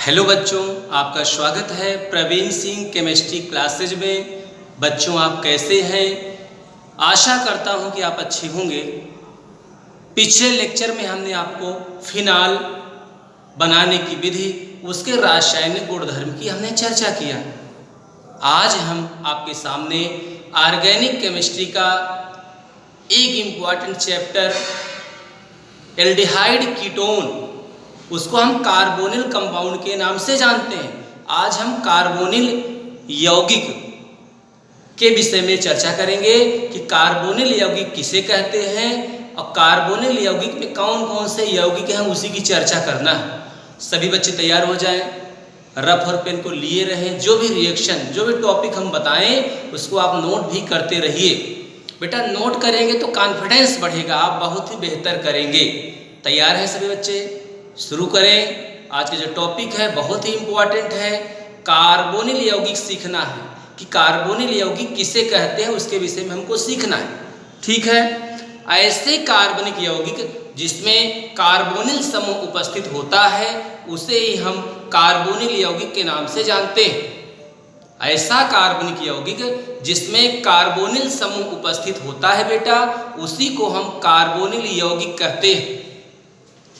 Hello बच्चों, आपका स्वागत है प्रवीण सिंह केमिस्ट्री क्लासेज में। बच्चों, आप कैसे हैं? आशा करता हूं कि आप अच्छे होंगे। पिछले लेक्चर में हमने आपको फिनाल बनाने की विधि, उसके रासायनिक गुणधर्म की हमने चर्चा किया। आज हम आपके सामने ऑर्गेनिक केमिस्ट्री का एक इम्पॉर्टेंट चैप्टर एल्डिहाइड कीटोन, उसको हम कार्बोनिल कंपाउंड के नाम से जानते हैं। आज हम कार्बोनिल यौगिक के विषय में चर्चा करेंगे कि कार्बोनिल यौगिक किसे कहते हैं और कार्बोनिल यौगिक में कौन कौन से यौगिक हैं, उसी की चर्चा करना है। सभी बच्चे तैयार हो जाएं, रफ और पेन को लिए रहें। जो भी रिएक्शन, जो भी टॉपिक हम बताएं, उसको आप नोट भी करते रहिए। बेटा, नोट करेंगे तो कॉन्फिडेंस बढ़ेगा, आप बहुत ही बेहतर करेंगे। तैयार हैं सभी बच्चे? शुरू करें। आज का जो टॉपिक है बहुत ही इम्पोर्टेंट है। कार्बोनिल यौगिक सीखना है कि कार्बोनिल यौगिक किसे कहते हैं, उसके विषय में हमको सीखना है। ठीक है। ऐसे कार्बनिक यौगिक जिसमें कार्बोनिल समूह उपस्थित होता है, उसे ही हम कार्बोनिल यौगिक के नाम से जानते हैं। ऐसा कार्बनिक यौगिक जिसमें कार्बोनिल समूह उपस्थित होता है बेटा, उसी को हम कार्बोनिल यौगिक कहते हैं।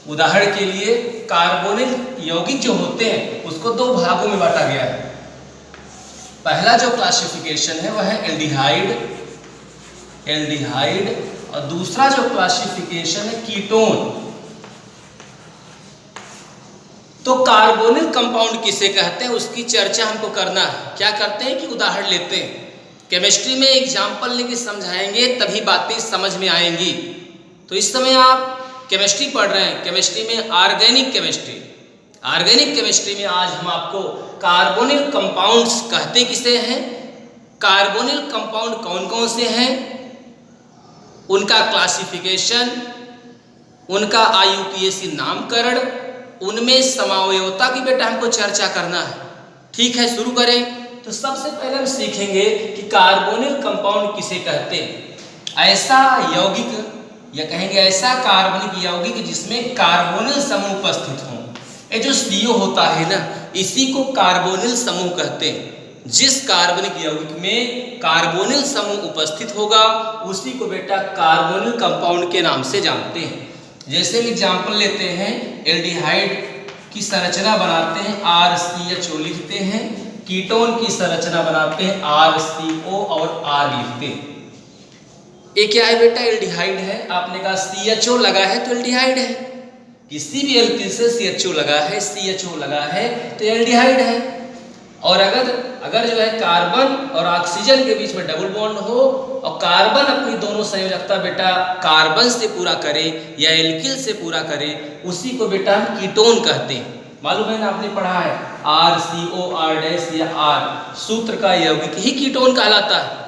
उदाहरण के लिए कार्बोनिल यौगिक जो होते हैं उसको दो भागों में बांटा गया है। पहला जो क्लासिफिकेशन है वह है एल्डिहाइड, और दूसरा जो क्लासिफिकेशन है कीटोन। तो कार्बोनिल कंपाउंड किसे कहते हैं, उसकी चर्चा हमको करना है। क्या करते हैं कि उदाहरण लेते हैं, केमिस्ट्री में एग्जाम्पल लेके समझाएंगे, तभी बातें समझ में आएंगी। तो इस समय आप केमिस्ट्री पढ़ रहे हैं, केमिस्ट्री में ऑर्गेनिक केमिस्ट्री में आज हम आपको कार्बोनिल कंपाउंड्स कहते किसे हैं, कार्बोनिल कंपाउंड कौन कौन से हैं, उनका क्लासिफिकेशन, उनका IUPAC नामकरण, उनमें समावयवता की बेटा हमको चर्चा करना है। ठीक है, शुरू करें। तो सबसे पहले हम सीखेंगे कि कार्बोनिल कंपाउंड किसे कहते हैं। ऐसा यौगिक या कहेंगे ऐसा कार्बनिक यौगिक जिसमें कार्बोनिल समूह उपस्थित हों। ये जो CO होता है ना, इसी को कार्बोनिल समूह कहते हैं। जिस कार्बनिक यौगिक में कार्बोनिल समूह उपस्थित होगा, उसी को बेटा कार्बोनिल कंपाउंड के नाम से जानते हैं। जैसे एग्जाम्पल लेते हैं, एल्डिहाइड की संरचना बनाते हैं RCHO लिखते हैं, कीटोन की संरचना बनाते हैं RCO और R लिखते हैं। ये क्या है बेटा? एल्डिहाइड है। आपने कहा CHO लगा है तो एल्डिहाइड है। किसी भी एल्किल से CHO लगा है तो एल्डिहाइड है। और अगर जो है कार्बन और ऑक्सीजन के बीच में डबल बॉन्ड हो और कार्बन अपनी दोनों संयोजकता बेटा कार्बन से पूरा करे या एल्किल से पूरा करे, उसी को बेटा हम कीटोन कहते हैं। मालूम है ना, आपने पढ़ा है RCOR' या R सूत्र का यौगिक ही कीटोन कहलाता है।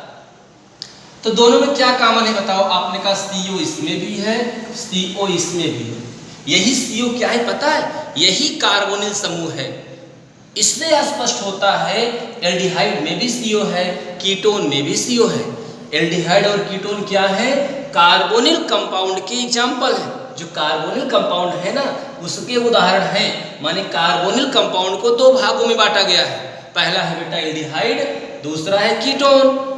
तो दोनों में क्या कॉमन है बताओ? आपने कहा CO इसमें भी है, CO इसमें भी है। यही CO क्या है पता है? यही कार्बोनिल समूह है। इससे स्पष्ट होता है एल्डिहाइड में भी CO है, कीटोन में भी CO है। एल्डिहाइड और कीटोन क्या है? कार्बोनिल कंपाउंड के एग्जाम्पल है। जो कार्बोनिल कंपाउंड है ना, उसके उदाहरण हैं। माने कार्बोनिल कंपाउंड को दो भागों में बांटा गया है। पहला है बेटा एल्डिहाइड, दूसरा है कीटोन।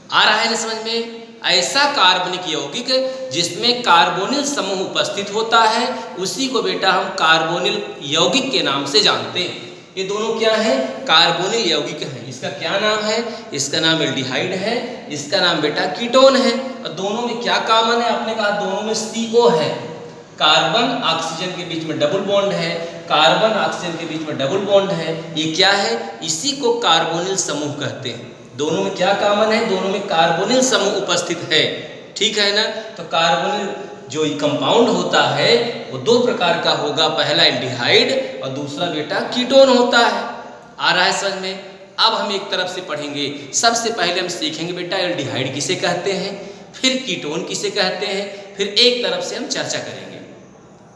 आ रहा है ना समझ में? ऐसा कार्बनिक यौगिक जिसमें कार्बोनिल समूह उपस्थित होता है, उसी को बेटा हम कार्बोनिल यौगिक के नाम से जानते हैं। ये दोनों क्या है? कार्बोनिल यौगिक है। इसका क्या नाम है? इसका नाम एल्डिहाइड है, इसका नाम बेटा कीटोन है। और दोनों में क्या कॉमन है? आपने कहा दोनों में CO है। कार्बन ऑक्सीजन के बीच में डबल बॉन्ड है, कार्बन ऑक्सीजन के बीच में डबल बॉन्ड है। ये क्या है? इसी को कार्बोनिल समूह कहते हैं। दोनों में क्या कॉमन है? दोनों में कार्बोनिल समूह उपस्थित है। ठीक है ना? तो कार्बोनिल जो कंपाउंड होता है वो दो प्रकार का होगा, पहला एल्डिहाइड और दूसरा बेटा कीटोन होता है। आ रहा है समझ में? अब हम एक तरफ से पढ़ेंगे। सबसे पहले हम सीखेंगे बेटा एल्डिहाइड किसे कहते हैं, फिर कीटोन किसे कहते हैं, फिर एक तरफ से हम चर्चा करेंगे।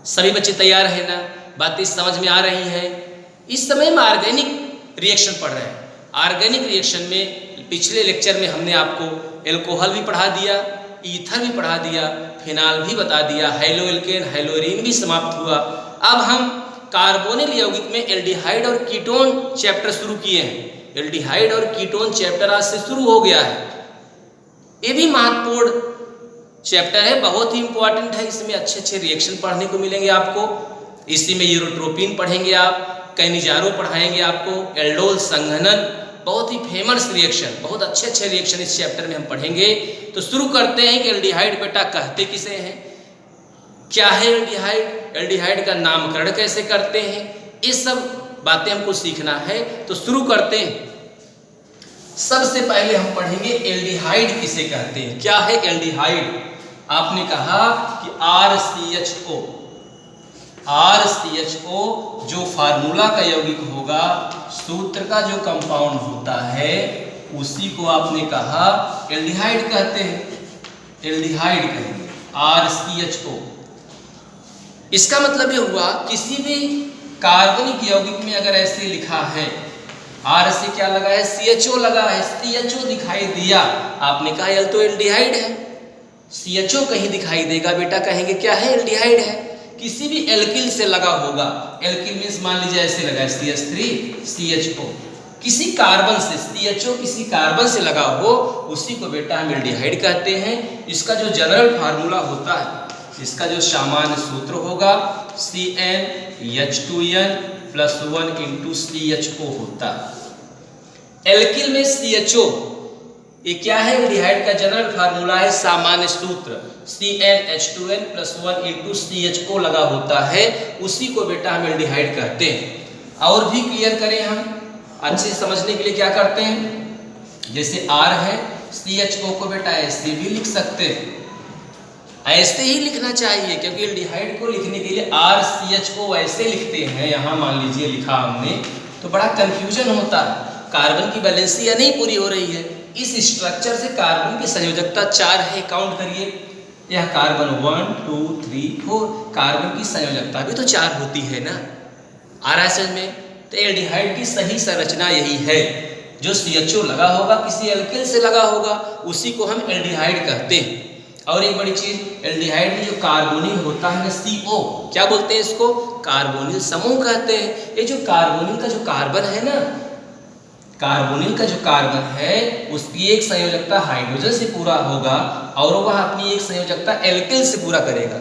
सभी बच्चे तैयार है ना? बातें समझ में आ रही है? इस समय हम ऑर्गेनिक रिएक्शन पढ़ रहे हैं। ऑर्गेनिक रिएक्शन में पिछले लेक्चर में हमने आपको एल्कोहल भी पढ़ा दिया, ईथर भी पढ़ा दिया, फिनाल भी बता दिया, हाइलो एल्केन हाइलोरीन भी समाप्त हुआ। अब हम कार्बोनिल यौगिक में एल्डिहाइड और कीटोन चैप्टर शुरू किए हैं। एल्डिहाइड और कीटोन चैप्टर आज से शुरू हो गया है। ये भी महत्वपूर्ण चैप्टर है, बहुत ही इंपॉर्टेंट है। इसमें अच्छे अच्छे रिएक्शन पढ़ने को मिलेंगे आपको। इसी में यूरोट्रोपिन पढ़ेंगे आप, कैनिजारो पढ़ाएंगे आपको, एल्डोल संघनन, बहुत ही फेमस रिएक्शन, बहुत अच्छे अच्छे रिएक्शन इस चैप्टर में हम पढ़ेंगे। तो शुरू करते हैं कि एल्डिहाइड बेटा कहते किसे हैं, क्या है एल्डिहाइड, एल्डिहाइड का नामकरण कैसे करते हैं, ये सब बातें हमको सीखना है। तो शुरू करते हैं। सबसे पहले हम पढ़ेंगे एल्डिहाइड किसे कहते हैं। क्या है एल्डिहाइड? आपने कहा कि RCHO, RCHO जो फार्मूला का यौगिक होगा, सूत्र का जो कंपाउंड होता है, उसी को आपने कहा एल्डिहाइड कहते हैं। एल्डिहाइड कहेंगे RCHO। इसका मतलब ये हुआ किसी भी कार्बनिक यौगिक में अगर ऐसे लिखा है, R से क्या लगा है, CHO लगा है, CHO दिखाई दिया, आपने कहा ये तो एल्डिहाइड है। CHO कहीं दिखाई देगा बेटा, कहेंगे क्या है, एल्डिहाइड है। किसी भी एल्किल से लगा होगा, एल्किल मींस मान लीजिए ऐसे लगा है CH3CHO, किसी कार्बन से CHO किसी कार्बन से लगा हो, उसी को बेटा हम एल्डिहाइड कहते हैं। इसका जो जनरल फार्मूला होता है, इसका जो सामान्य सूत्र होगा CnH2n + 1 × CHO होता है। एल्किल में CHO ये क्या है, एल्डिहाइड का जनरल फार्मूला है, सामान्य सूत्र CnH2n + 1 × CHO लगा होता है, उसी को बेटा हम एल्डिहाइड कहते हैं। और भी क्लियर करें हम अच्छे से समझने के लिए क्या करते हैं, जैसे R है, CHO को बेटा ऐसे भी लिख सकते हैं, ऐसे ही लिखना चाहिए, क्योंकि एल्डिहाइड को लिखने के लिए RCHO ऐसे लिखते हैं, यहाँ मान लीजिए लिखा हमने, तो बड़ा कंफ्यूजन होता है, कार्बन की बैलेंसी या नहीं पूरी हो रही है। इस स्ट्रक्चर से कार्बन की संयोजकता 4 है, काउंट करिए, यह कार्बन 1 2 3 4, कार्बन की संयोजकता भी तो 4 होती है ना RSS में। तो एल्डिहाइड की सही संरचना यही है, जो CHO लगा होगा, किसी एल्किल से लगा होगा, उसी को हम एल्डिहाइड कहते हैं। और एक बड़ी चीज, एल्डिहाइड में जो कार्बोनिल होता है ना, CO, क्या बोलते हैं इसको, कार्बोनिल समूह कहते हैं। ये जो कार्बोनिल का जो कार्बन है ना, कार्बोनिल का जो कार्बन है, उसकी एक संयोजकता हाइड्रोजन से पूरा होगा और वह अपनी एक संयोजकता एल्किल से पूरा करेगा।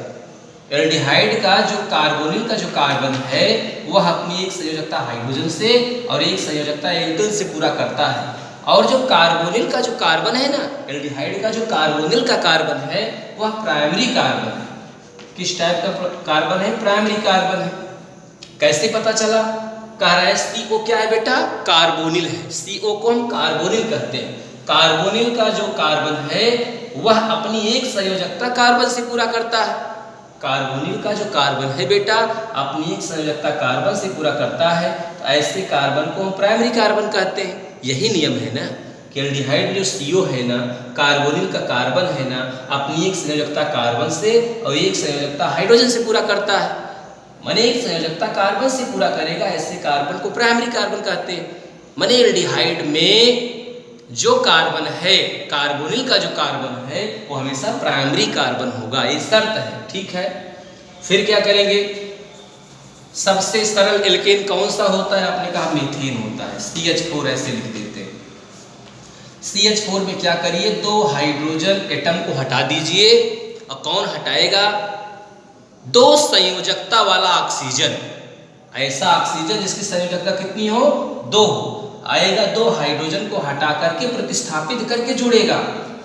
एल्डिहाइड का जो कार्बोनिल का जो कार्बन है, वह अपनी एक संयोजकता हाइड्रोजन से और एक संयोजकता एल्किल से पूरा करता है। और जो कार्बोनिल का जो कार्बन है ना, एल्डिहाइड का जो कार्बोनिल का कार्बन है, वह प्राइमरी कार्बन है। किस टाइप का कार्बन है, प्राइमरी कार्बन है। कैसे पता चला, कह रहा है CO क्या है बेटा, कार्बोनिल है, CO को हम कार्बोनिल कहते हैं। कार्बोनिल का जो कार्बन है, वह अपनी एक संयोजकता कार्बन से पूरा करता है। कार्बोनिल का जो कार्बन है बेटा, अपनी एक संयोजकता कार्बन से पूरा करता है, तो ऐसे कार्बन को हम प्राइमरी कार्बन कहते हैं। यही नियम है ना कि एल्डिहाइड जो CO है ना, कार्बोनिल का कार्बन है ना, अपनी एक संयोजकता कार्बन से और एक संयोजकता हाइड्रोजन से पूरा करता है। माने एक संयोजकता कार्बन से पूरा करेगा, ऐसे कार्बन को प्राइमरी कार्बन कहते हैं। माने एल्डिहाइड में जो कार्बन है, कार्बोनिल का जो कार्बन है, वो हमेशा प्राइमरी कार्बन होगा, ये शर्त है, ठीक है। फिर क्या करेंगे, सबसे सरल एल्केन कौन सा होता है, आपने कहा मीथेन होता है, CH4 ऐसे लिख देते हैं। CH4 में क्या करिए, 2 हाइड्रोजन एटम को हटा दीजिए, और कौन हटाएगा, 2 संयोजकता वाला ऑक्सीजन, ऐसा ऑक्सीजन जिसकी संयोजकता कितनी हो, 2 आएगा, 2 हाइड्रोजन को हटा करके प्रतिस्थापित करके जुड़ेगा,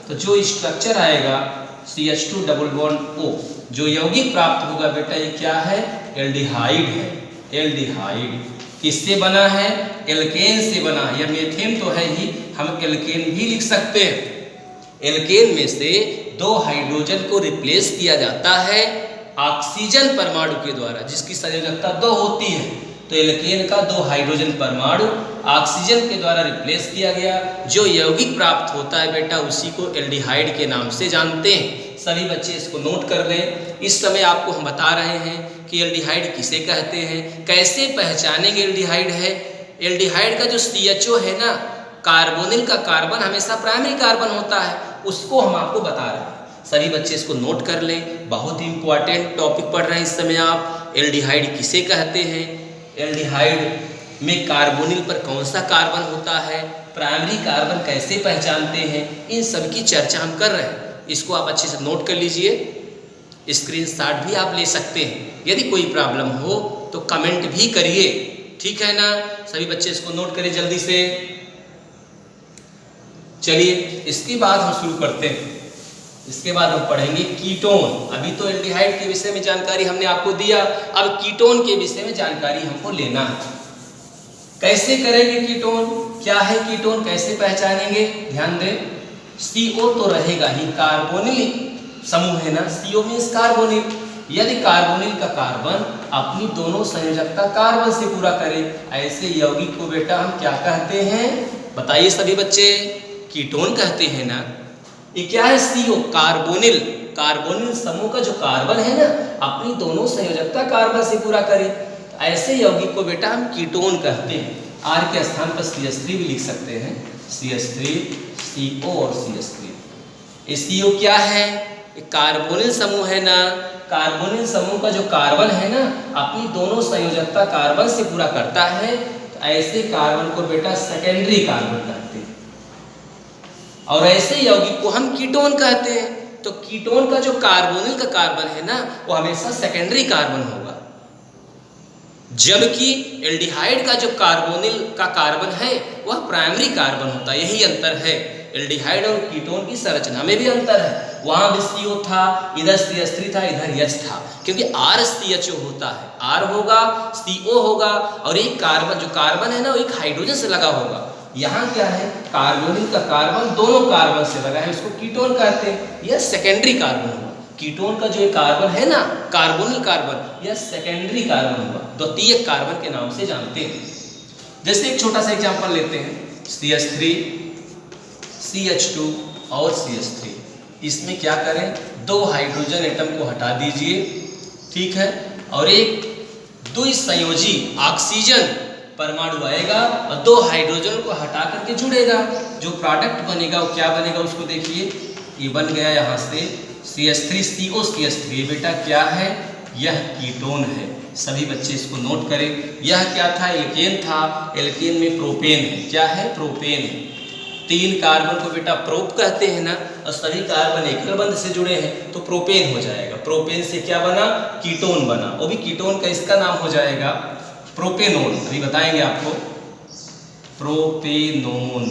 तो जो स्ट्रक्चर आएगा CH2 जो यौगिक प्राप्त होगा बेटा, ये क्या है, एल्डिहाइड है। एल्डिहाइड किससे बना है, एल्केन से बना है, या मीथेन तो है ही, हम एल्केन भी लिख सकते हैं। एल्केन में से 2 हाइड्रोजन को रिप्लेस किया जाता है ऑक्सीजन परमाणु के द्वारा, जिसकी संयोजकता 2 होती है। तो एल्केन का 2 हाइड्रोजन परमाणु ऑक्सीजन के द्वारा रिप्लेस किया गया, जो यौगिक प्राप्त होता है बेटा, उसी को एल्डिहाइड के नाम से जानते हैं। सभी बच्चे इसको नोट कर लें। इस समय आपको हम बता रहे हैं कि एल्डिहाइड किसे कहते हैं, कैसे पहचानेंगे एल्डिहाइड है। एल्डिहाइड का जो CHO है ना, कार्बोनिल का कार्बन हमेशा प्राइमरी कार्बन होता है, उसको हम आपको बता रहे हैं। सभी बच्चे इसको नोट कर लें, बहुत ही इंपॉर्टेंट टॉपिक पढ़ रहे हैं इस समय आप। एल्डिहाइड किसे कहते हैं, एल्डिहाइड में कार्बोनिल पर कौन सा कार्बन होता है, प्राइमरी कार्बन कैसे पहचानते हैं, इन सब की चर्चा हम कर रहे हैं। इसको आप अच्छे से नोट कर लीजिए, स्क्रीनशॉट भी आप ले सकते हैं। यदि कोई प्रॉब्लम हो तो कमेंट भी करिए, ठीक है ना। सभी बच्चे इसको नोट करिए जल्दी से। चलिए इसके बाद हम शुरू करते हैं। इसके बाद हम पढ़ेंगे कीटोन। अभी तो एल्डिहाइड के विषय में जानकारी हमने आपको दिया, अब कीटोन के विषय में जानकारी हमको लेना है। कैसे करेंगे कीटोन, क्या है कीटोन, कैसे पहचानेंगे, ध्यान दें। CO तो रहेगा ही, कार्बोनिल समूह है ना, CO मीन्स कार्बोनिल। यदि कार्बोनिल का कार्बन अपनी दोनों संयोजकता कार्बन से पूरा करे, ऐसे यौगिक को बेटा हम क्या कहते हैं, बताइए सभी बच्चे, कीटोन कहते हैं ना। ये क्या है, CO कार्बोनिल, कार्बोनिल समूह का जो कार्बन है ना अपनी दोनों संयोजकता कार्बन से पूरा करे, ऐसे यौगिक को बेटा हम कीटोन कहते हैं। R के स्थान पर CH3 भी लिख सकते हैं, CH3, CO और CH3। ये CO क्या है, ये कार्बोनिल समूह है ना। कार्बोनिल समूह का जो कार्बन है ना अपनी दोनों संयोजकता कार्बन से पूरा करता है, तो ऐसे कार्बन को बेटा सेकेंडरी कार्बन कहते हैं, और ऐसे यौगिक को हम कीटोन कहते हैं। तो कीटोन का जो कार्बोनिल का कार्बन है ना वो हमेशा सेकेंडरी कार्बन होगा, जबकि एल्डिहाइड का जो कार्बोनिल का कार्बन है वह प्राइमरी कार्बन होता है। यही अंतर है, एल्डिहाइड और कीटोन की संरचना में भी अंतर है। वहां भी CO था, इधर CH3 था, इधर H था, क्योंकि RCHO होता है, R होगा, CO होगा, और एक कार्बन जो कार्बन है ना वो एक हाइड्रोजन से लगा होगा। यहाँ क्या है, कार्बोनिल का कार्बन दोनों कार्बन से लगा है, उसको कीटोन कहते हैं। यह सेकेंडरी कार्बन हुआ। कीटोन का जो कार्बन है ना कार्बोनिल कार्बन, यह सेकेंडरी कार्बन हुआ, द्वितीयक कार्बन के नाम से जानते हैं। जैसे एक छोटा सा एग्जांपल लेते हैं, CH3, CH2 और CH3। इसमें क्या करें, दो हाइड्रोजन एटम को हटा दीजिए, ठीक है, और एक द्विसंयोजी ऑक्सीजन परमाणु आएगा और दो हाइड्रोजन को हटा करके जुड़ेगा। जो प्रोडक्ट बनेगा वो क्या बनेगा, उसको देखिए, ये बन गया यहाँ से CH3CO CH3। बेटा क्या है, यह कीटोन है। सभी बच्चे इसको नोट करें। यह क्या था, एल्केन था, एल्केन में प्रोपेन है। क्या है, प्रोपेन है। 3 कार्बन को बेटा प्रोप कहते हैं ना, और सभी कार्बन एकल बंध से जुड़े हैं तो प्रोपेन हो जाएगा। प्रोपेन से क्या बना, कीटोन बना। वो भी कीटोन का इसका नाम हो जाएगा प्रोपेनोन। अभी बताएंगे आपको, प्रोपेनोन।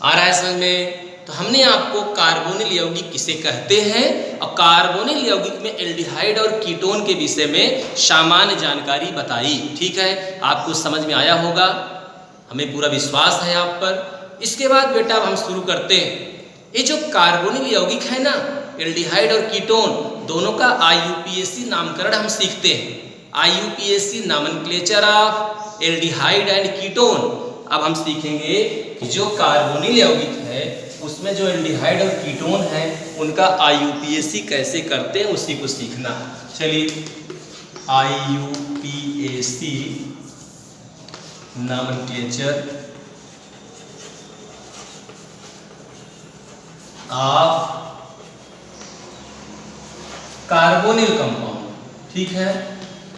आ रहा है समझ में। तो हमने आपको कार्बोनिल यौगिक किसे कहते हैं और कार्बोनिल यौगिक में एल्डिहाइड और कीटोन के विषय में सामान्य जानकारी बताई, ठीक है। आपको समझ में आया होगा, हमें पूरा विश्वास है आप पर। इसके बाद बेटा हम शुरू करते हैं। ये जो कार्बोनिल यौगिक है ना, एल्डिहाइड और कीटोन दोनों का IUPAC नामकरण हम सीखते हैं। IUPAC nomenclature of aldehyde and ketone. अब हम सीखेंगे कि जो कार्बोनिल यौगिक है उसमें जो एल्डिहाइड और कीटोन है उनका IUPAC कैसे करते हैं, उसी को सीखना। चलिए, IUPAC nomenclature of carbonyl compound, ठीक है।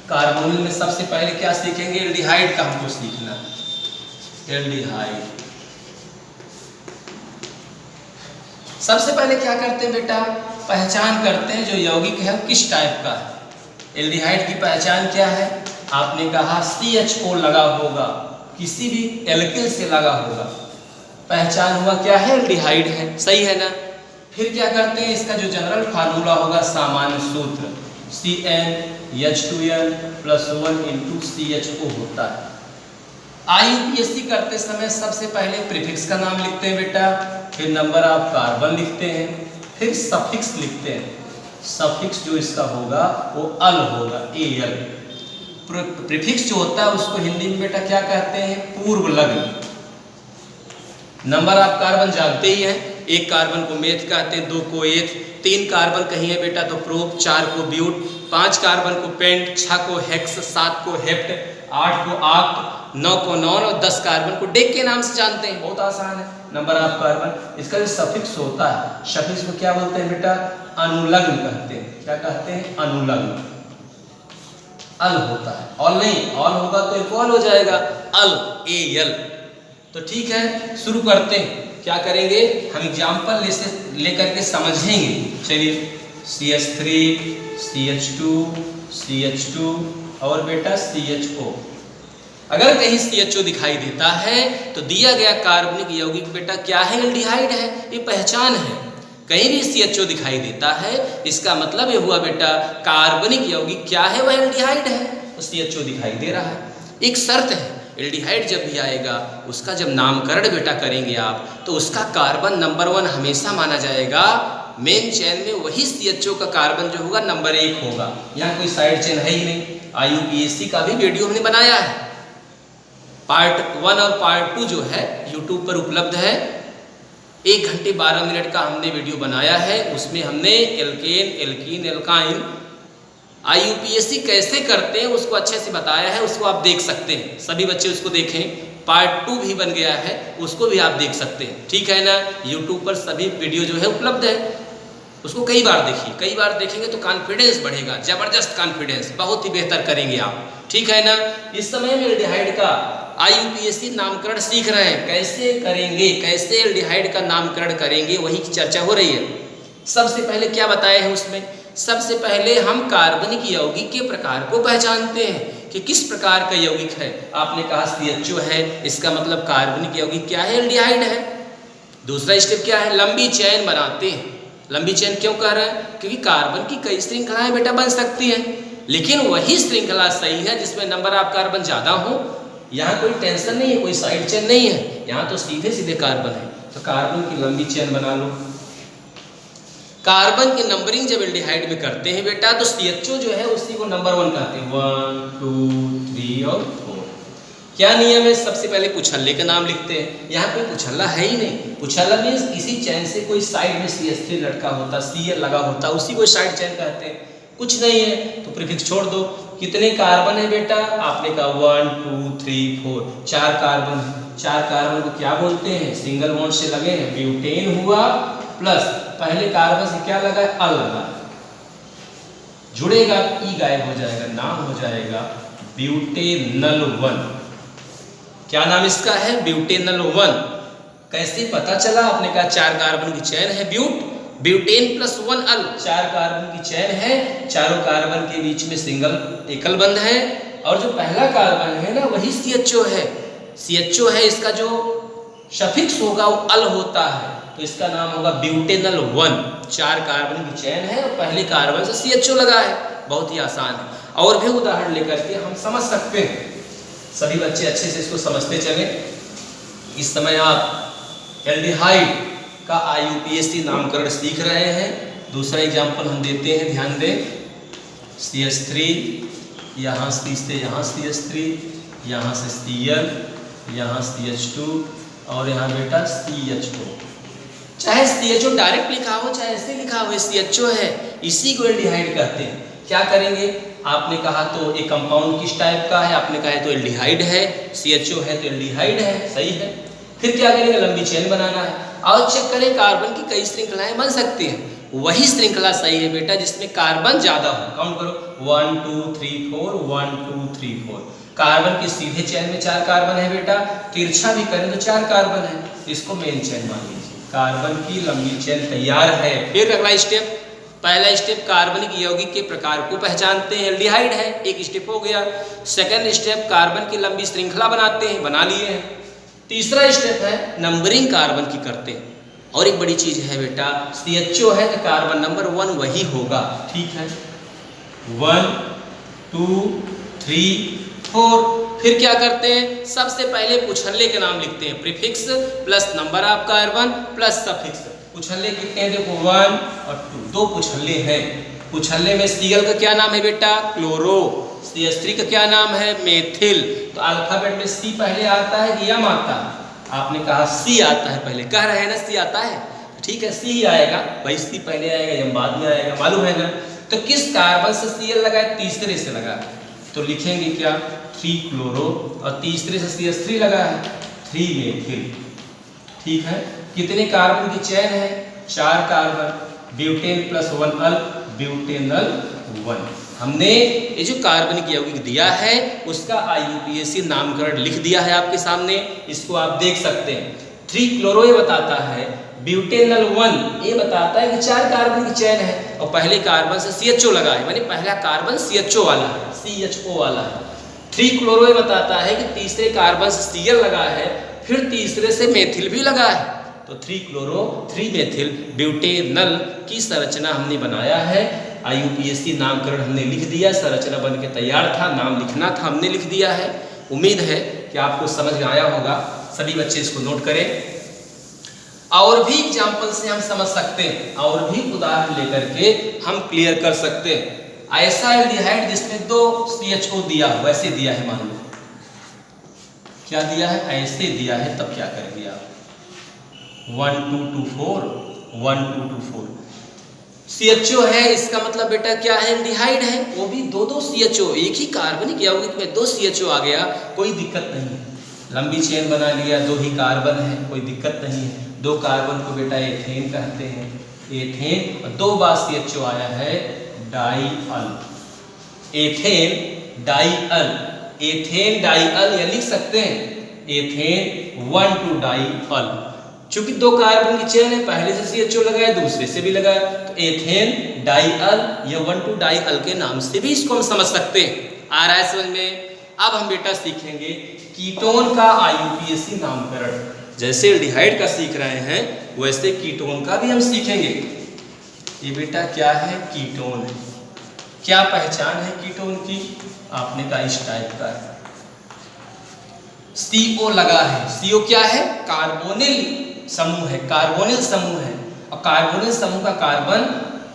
कार्बोनिल में सबसे पहले क्या सीखेंगे, एल्डिहाइड का हमको सीखना। एल्डिहाइड सबसे पहले क्या करते हैं बेटा, पहचान करते हैं जो यौगिक है किस टाइप का है। एल्डिहाइड की पहचान क्या है, आपने कहा CHO लगा होगा, किसी भी एल्किल से लगा होगा, पहचान हुआ क्या है, एल्डिहाइड है, सही है ना। फिर क्या करते हैं, इसका जो जनरल फार्मूला होगा, सामान्य सूत्र CnH2n + 1 × CHO होता है। IUPAC करते समय सबसे पहले प्रीफिक्स का नाम लिखते हैं बेटा, फिर नंबर ऑफ कार्बन लिखते हैं, फिर सफिक्स लिखते हैं। सफिक्स जो इसका होगा वो अल होगा, AL। प्रीफिक्स जो होता है उसको हिंदी में बेटा क्या कहते हैं, पूर्व लग्न। नंबर ऑफ कार्बन जानते ही हैं, 1 कार्बन को मेथ कहते हैं, 2 को एथ, 3 कार्बन कहीं है बेटा तो प्रोप, 4 को ब्यूट, 5 कार्बन को पेंट, 6 को हेक्स, 7 को हेप्ट, 8 को ऑक्ट, 9 को नॉन और 10 कार्बन को डेक के नाम से जानते हैं। बहुत आसान है। Number of carbon. इसका जो सफिक्स होता है, सफिक्स को क्या बोलते हैं बेटा? अनुलग्न कहते हैं। क्या कहते हैं? अनुलग्न। अल होता है, ऑल नहीं, ऑल होगा तो इक्वल हो जाएगा, अल, ए एल। तो ठीक है, शुरू करते हैं। क्या करेंगे हम? एग्जाम्पल लेकर के समझेंगे। चलिए, CH3, CH2, CH2 और बेटा CHO। अगर कहीं CHO दिखाई देता है तो दिया गया कार्बनिक यौगिक बेटा क्या है? एल्डिहाइड है, ये पहचान है। कहीं भी CHO दिखाई देता है इसका मतलब ये हुआ बेटा कार्बनिक यौगिक क्या है? वह एल्डिहाइड है, तो CHO दिखाई दे रहा है। एक शर्त है, एल्डिहाइड जब भी आएगा उसका जब नामकरण बेटा करेंगे आप तो उसका कार्बन नंबर 1 हमेशा माना जाएगा। मेन चेन में वही CHO का कार्बन जो होगा नंबर 1 होगा। यहाँ कोई साइड चेन है ही नहीं। IUPAC का भी वीडियो हमने बनाया है, पार्ट 1 और पार्ट 2 जो है यूट्यूब पर उपलब्ध है। 1 घंटे 12 मिनट का हमने वीडियो बनाया है, उसमें हमने एल्केन, एल्कीन, एल्काइन IUPAC कैसे करते हैं उसको अच्छे से बताया है। उसको आप देख सकते हैं, सभी बच्चे उसको देखें। पार्ट 2 भी बन गया है, उसको भी आप देख सकते हैं, ठीक है ना। यूट्यूब पर सभी वीडियो जो है उपलब्ध है, उसको कई बार देखिए। कई बार देखेंगे तो कॉन्फिडेंस बढ़ेगा, जबरदस्त कॉन्फिडेंस, बहुत ही बेहतर करेंगे आप, ठीक है ना। इस समय में एल्डिहाइड का IUPAC नामकरण सीख रहे हैं, कैसे करेंगे, कैसे एल्डिहाइड का नामकरण करेंगे, वही की चर्चा हो रही है। सबसे पहले क्या बताए हैं उसमें? सबसे पहले हम कार्बनिक यौगिक के प्रकार को पहचानते हैं कि किस प्रकार का यौगिक है। आपने कहा CHO है, इसका मतलब कार्बनिक यौगिक क्या है? एल्डिहाइड है। दूसरा स्टेप क्या है? लंबी चेन बनाते हैं। लंबी चेन क्यों कह रहे हैं? क्योंकि कार्बन की कई श्रृंखलाएं बेटा बन सकती हैं, लेकिन वही श्रृंखला सही है जिसमें नंबर ऑफ कार्बन ज्यादा हो। यहाँ कोई टेंशन नहीं है, कोई साइड चेन नहीं है, यहाँ तो सीधे सीधे कार्बन है। तो कार्बन की लंबी चेन बना लो। कार्बन की नंबरिंग जब एल्डिहाइड में करते हैं बेटा तो CHO जो है उसी को नंबर 1 कहते हैं, 1, 2, 3 और 4। क्या नियम है? सबसे पहले पुछल्ले का नाम लिखते हैं। यहाँ कोई पुछल्ला है ही नहीं। पुछल्ला मीन्स किसी चैन से कोई साइड में CH3 लटका होता, Cl लगा होता, उसी को साइड चैन कहते हैं। कुछ नहीं है तो प्रीफिक्स छोड़ दो। कितने कार्बन है बेटा? आपने कहा 1, 2, 3, 4, 4 कार्बन है। 4 कार्बन को क्या बोलते हैं? सिंगल बॉन्ड से लगे हैं, ब्यूटेन हुआ, प्लस पहले कार्बन से क्या लगा है? अल लगा, जुड़ेगा, ई गायब हो जाएगा, नाम हो जाएगा ब्यूटेनल 1। क्या नाम इसका है? ब्यूटेनल 1। कैसे पता चला? आपने कहा 4 कार्बन की चेन है, ब्यूटेन प्लस 1 अल, 4 कार्बन की चेन है, चारों कार्बन के बीच में सिंगल एकल बंध है, और जो पहला कार्बन है ना वही CHO है। CHO है, इसका जो सफिक्स होगा वो अल होता है, तो इसका नाम होगा ब्यूटेनल 1। 4 कार्बन की चेन है और पहले कार्बन से CHO लगा है। बहुत ही आसान है। और भी उदाहरण लेकर के हम समझ सकते हैं, सभी बच्चे अच्छे से इसको समझते चले। इस समय आप एल्डिहाइड का IUPAC नामकरण सीख रहे हैं। दूसरा एग्जाम्पल हम देते हैं, ध्यान दें। CH3, यहाँ से यहाँ CH3, यहाँ से Cl, यहाँ CH2 और यहाँ बेटा CHO। चाहे CHO डायरेक्ट लिखा हो चाहे ऐसे लिखा हो, CHO है, इसी को एल्डिहाइड कहते हैं। क्या करेंगे? आपने कहा तो एक कंपाउंड किस टाइप का है? आपने कहा है तो एल्डिहाइड है, CHO है तो एल्डिहाइड है, सही है। फिर क्या करेंगे? लंबी चेन बनाना है। और चेक करें, कार्बन की कई श्रृंखलाएं बन सकती हैं, वही श्रृंखला सही है बेटा जिसमें कार्बन ज्यादा हो। काउंट करो, 1, 2, 3, 4, 1, 2, 3, 4। कार्बन की सीधे चेन में 4 कार्बन है बेटा, तिरछा भी करें तो 4 कार्बन है, इसको मेन चेन मान लीजिए। कार्बन की लंबी चेन तैयार है। फिर अगला स्टेप, पहला स्टेप कार्बनिक यौगिक के प्रकार को पहचानते हैं, एल्डिहाइड है, एक स्टेप हो गया। सेकंड स्टेप कार्बन की लंबी श्रृंखला बनाते हैं, बना लिए हैं। तीसरा स्टेप है नंबरिंग कार्बन की करते हैं। और एक बड़ी चीज है बेटा, CHO है तो कार्बन नंबर 1 वही होगा, ठीक है। 1, 2, 3, 4। फिर क्या करते हैं? सबसे पहले पुछल्ले के नाम लिखते हैं, prefix plus number of carbon plus suffix. पुछल्ले कितने हैं? देखो 1 और 2, 2 पुछल्ले हैं। पुछल्ले में Cl का क्या नाम है बेटा? क्लोरो। CH3 का क्या नाम है? मेथिल। तो अल्फाबेट में C पहले आता है कि M आता है? आपने कहा C आता है पहले, कह रहे हैं ना C आता है, ठीक है, C ही आएगा भाई, C पहले आएगा या बाद में आएगा, मालूम है ना। तो किस कार्बन से Cl लगा है? तीसरे से लगा है, तो लिखेंगे क्या? 3 क्लोरो, और तीसरे से CH3 लगा है, 3 मेथिल, ठीक है। कितने कार्बन की चेन है? 4 कार्बन, ब्यूटेन प्लस 1 अल्क, ब्यूटेनल 1। हमने ये जो कार्बन की यौगिक दिया है उसका IUPAC नामकरण लिख दिया है आपके सामने, इसको आप देख सकते हैं। 3 क्लोरो ये बताता है, ब्यूटेनल 1 ये बताता है कि 4 कार्बन की चेन है और पहले कार्बन से CHO लगा है, माने पहला कार्बन CHO वाला है, CHO वाला है। 3 क्लोरो ये बताता है कि तीसरे कार्बन से Cl लगा है, फिर तीसरे से मेथिल भी लगा है, तो 3 क्लोरो 3 मेथिल ब्यूटेनल की संरचना हमने बनाया है। IUPAC नामकरण हमने लिख दिया, संरचना बन के तैयार था, नाम लिखना था, हमने लिख दिया है। उम्मीद है कि आपको समझ में आया होगा। सभी बच्चे इसको नोट करें। और भी एग्जाम्पल से हम समझ सकते हैं, और भी उदाहरण लेकर के हम क्लियर कर सकते हैं। ऐसा एल्डिहाइड जिसमें 2 CHO दिया, वैसे दिया है, मान लो क्या दिया है, ऐसे दिया है, तब क्या करेंगे आप? 1 2 2 4 1 2 2 4 CHO है, इसका मतलब बेटा क्या है? एल्डिहाइड है, वो भी 2 CHO, एक ही कार्बनिक यौगिक में 2 CHO आ गया, कोई दिक्कत नहीं है। लंबी चेन बना लिया, 2 ही कार्बन है, कोई दिक्कत नहीं है। 2 कार्बन को बेटा एथेन कहते हैं, एथेन, और 2 बार CHO आया है, डाइअल, एथेन डाइअल, एथेन डाइअल, या लिख सकते हैं एथेन 1 2 डाइअल। चूंकि 2 कार्बन की चेन है, पहले से CHO लगाया, दूसरे से भी लगाया, तो एथेन डाइअल या 1 2 डाइअल के नाम से भी इसको हम समझ सकते हैं। आ रहा है समझ में? अब हम बेटा सीखेंगे कीटोन का IUPAC नामकरण। जैसे एल्डिहाइड का सीख रहे हैं वैसे कीटोन का भी हम सीखेंगे। ये बेटा क्या है? कीटोन है। क्या पहचान है कीटोन की? आपने कहा इस टाइप का है, CO लगा है। CO क्या है? कार्बोनिल समूह है, कार्बोनिल समूह है। और कार्बोनिल समूह का कार्बन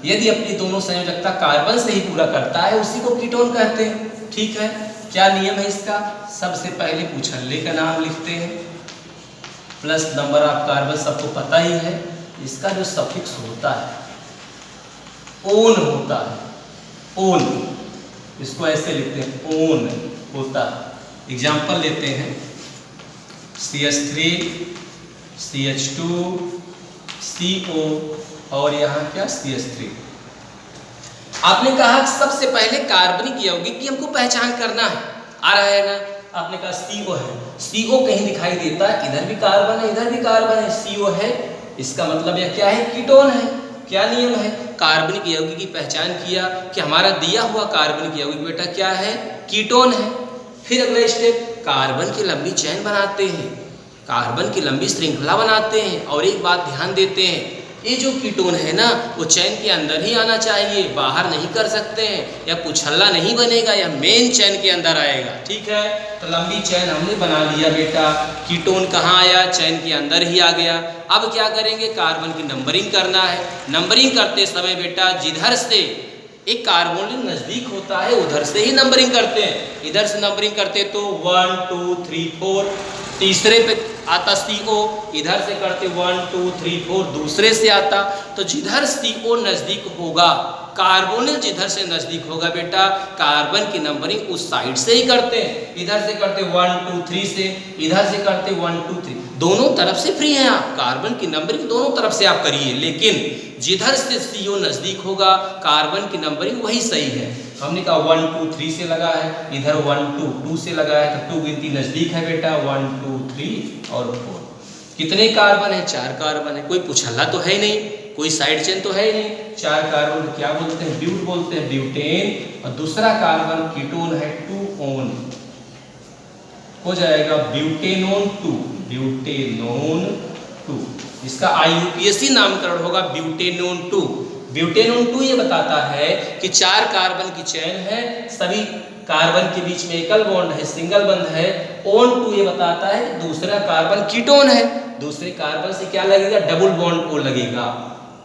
यदि अपनी दोनों संयोजकता कार्बन से ही पूरा करता है, उसी को कीटोन कहते हैं। ठीक है, क्या नियम है इसका? सबसे पहले पूछल्ले का नाम लिखते हैं, प्लस नंबर ऑफ कार्बन, सबको पता ही है। इसका जो सफिक्स होता है ओन होता है, ओन, इसको ऐसे लिखते हैं, ओन होता है। एग्जाम्पल लेते हैं, CH3 CH2 CO और यहाँ क्या? CH3। आपने कहा सबसे पहले कार्बनिक यौगिक की हमको पहचान करना है, आ रहा है ना? आपने कहा CO है, CO कहीं दिखाई देता है, इधर भी कार्बन है, इधर भी कार्बन है, CO है, इसका मतलब यह क्या है? कीटोन है। क्या नियम है? कार्बनिक यौगिक की पहचान किया कि हमारा दिया हुआ कार्बनिक यौगिक बेटा क्या है? कीटोन है। फिर अगला स्टेप, कार्बन की लंबी चेन बनाते हैं, कार्बन की लंबी श्रृंखला बनाते हैं। और एक बात ध्यान देते हैं, ये जो कीटोन है ना, वो चैन के अंदर ही आना चाहिए, बाहर नहीं कर सकते हैं, या पुछल्ला नहीं बनेगा, या मेन चैन के अंदर आएगा। ठीक है, तो लंबी चैन हमने बना लिया बेटा। कीटोन कहाँ आया? चैन के अंदर ही आ गया। अब क्या करेंगे? कार्बन की नंबरिंग करना है। नंबरिंग करते समय बेटा जिधर से एक कार्बोनिल नजदीक होता है उधर से ही नंबरिंग करते हैं। इधर से नंबरिंग करते तो 1 2 3 4, तीसरे पे आता CO, इधर से करते 1 2 3 4, दूसरे से आता। तो जिधर CO नजदीक होगा, कार्बोनिल जिधर से नजदीक होगा बेटा, कार्बन की नंबरिंग उस साइड से ही करते हैं। इधर से करते 1 2 3 से, इधर से करते 1 2 3, दोनों तरफ से फ्री हैं आप। कार्बन की नंबरिंग दोनों तरफ से आप करिए, लेकिन जिधर से CO नजदीक होगा कार्बन की नंबरिंग वही सही है। हमने कहा 1 2 3 से लगा है, इधर 1 2 2 से लगा है, तो 2 गिनती नजदीक है बेटा, 1 2 3 और 4। कितने कार्बन है? 4 कार्बन है। कोई पुछल्ला तो है ही नहीं, कोई साइड चेन तो है ही नहीं। 4 कार्बन क्या बोलते हैं? ब्यूट बोलते हैं, ब्यूटेन। और दूसरा कार्बन कीटोन है 2 ओन, हो जाएगा ब्यूटेनोन 2, ब्यूटेनोन 2। इसका IUPAC नामकरण होगा ब्यूटेनोन 2। ब्यूटेनोन 2 ये बताता है कि 4 कार्बन की चेन है, सभी कार्बन के बीच में एकल बॉन्ड है, सिंगल बंध है। ओन 2 ये बताता है कि दूसरा कार्बन कीटोन है, दूसरे कार्बन से क्या लगेगा? डबल बॉन्ड O लगेगा।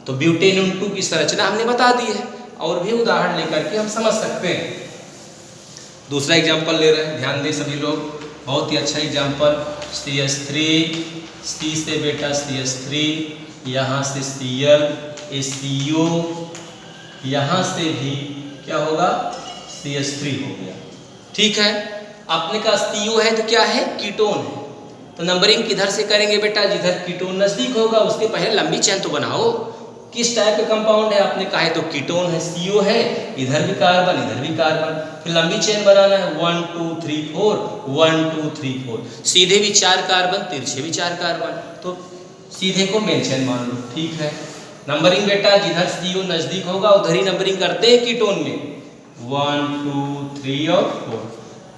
तो ब्यूटेनोन 2 की संरचना हमने बता दी है। और भी उदाहरण लेकर के हम समझ सकते हैं। दूसरा एग्जाम्पल ले रहे हैं, ध्यान दें सभी लोग, बहुत ही अच्छा एग्जाम्पल। CH3, C से बेटा CH3, यहाँ से Cl, CO, यहाँ से भी क्या होगा? CH3 हो गया। ठीक है, आपने कहा CO है तो क्या है? कीटोन है। तो नंबरिंग किधर से करेंगे बेटा, जिधर कीटोन नजदीक होगा उसके पहले लंबी चेन तो बनाओ। किस टाइप का कंपाउंड है आपने कहा है तो कीटोन है, CO है, इधर भी कार्बन इधर भी कार्बन, फिर लंबी चेन बनाना है 1 2 3 4 1 2 3 4, सीधे भी 4 कार्बन तिरछे भी 4 कार्बन, तो सीधे को मेन चेन मान लो। ठीक है, नंबरिंग बेटा जिधर CO नजदीक होगा उधर ही नंबरिंग करते हैं कीटोन में, 1 2 3 और 4।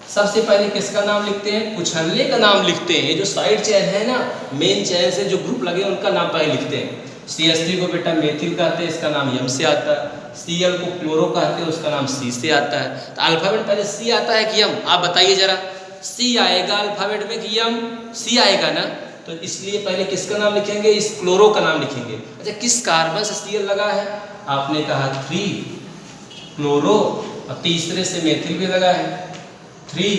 सबसे पहले किसका नाम लिखते हैं, कुछल्ले का नाम लिखते हैं। ये जो साइड चेन है ना, मेन चेन से जो ग्रुप लगे उनका नाम पहले लिखते हैं। CH3 को बेटा मेथिल कहते हैं, इसका नाम M से आता है। Cl को क्लोरो कहते हैं, उसका नाम C से आता है। तो अल्फाबेट पहले C आता है कि M, आप बताइए जरा, C आएगा अल्फाबेट में कि M? C आएगा ना, तो इसलिए पहले किसका नाम लिखेंगे, इस क्लोरो का नाम लिखेंगे। अच्छा, किस कार्बन से Cl लगा है, आपने कहा 3 क्लोरो, और तीसरे से मेथिल भी लगा है 3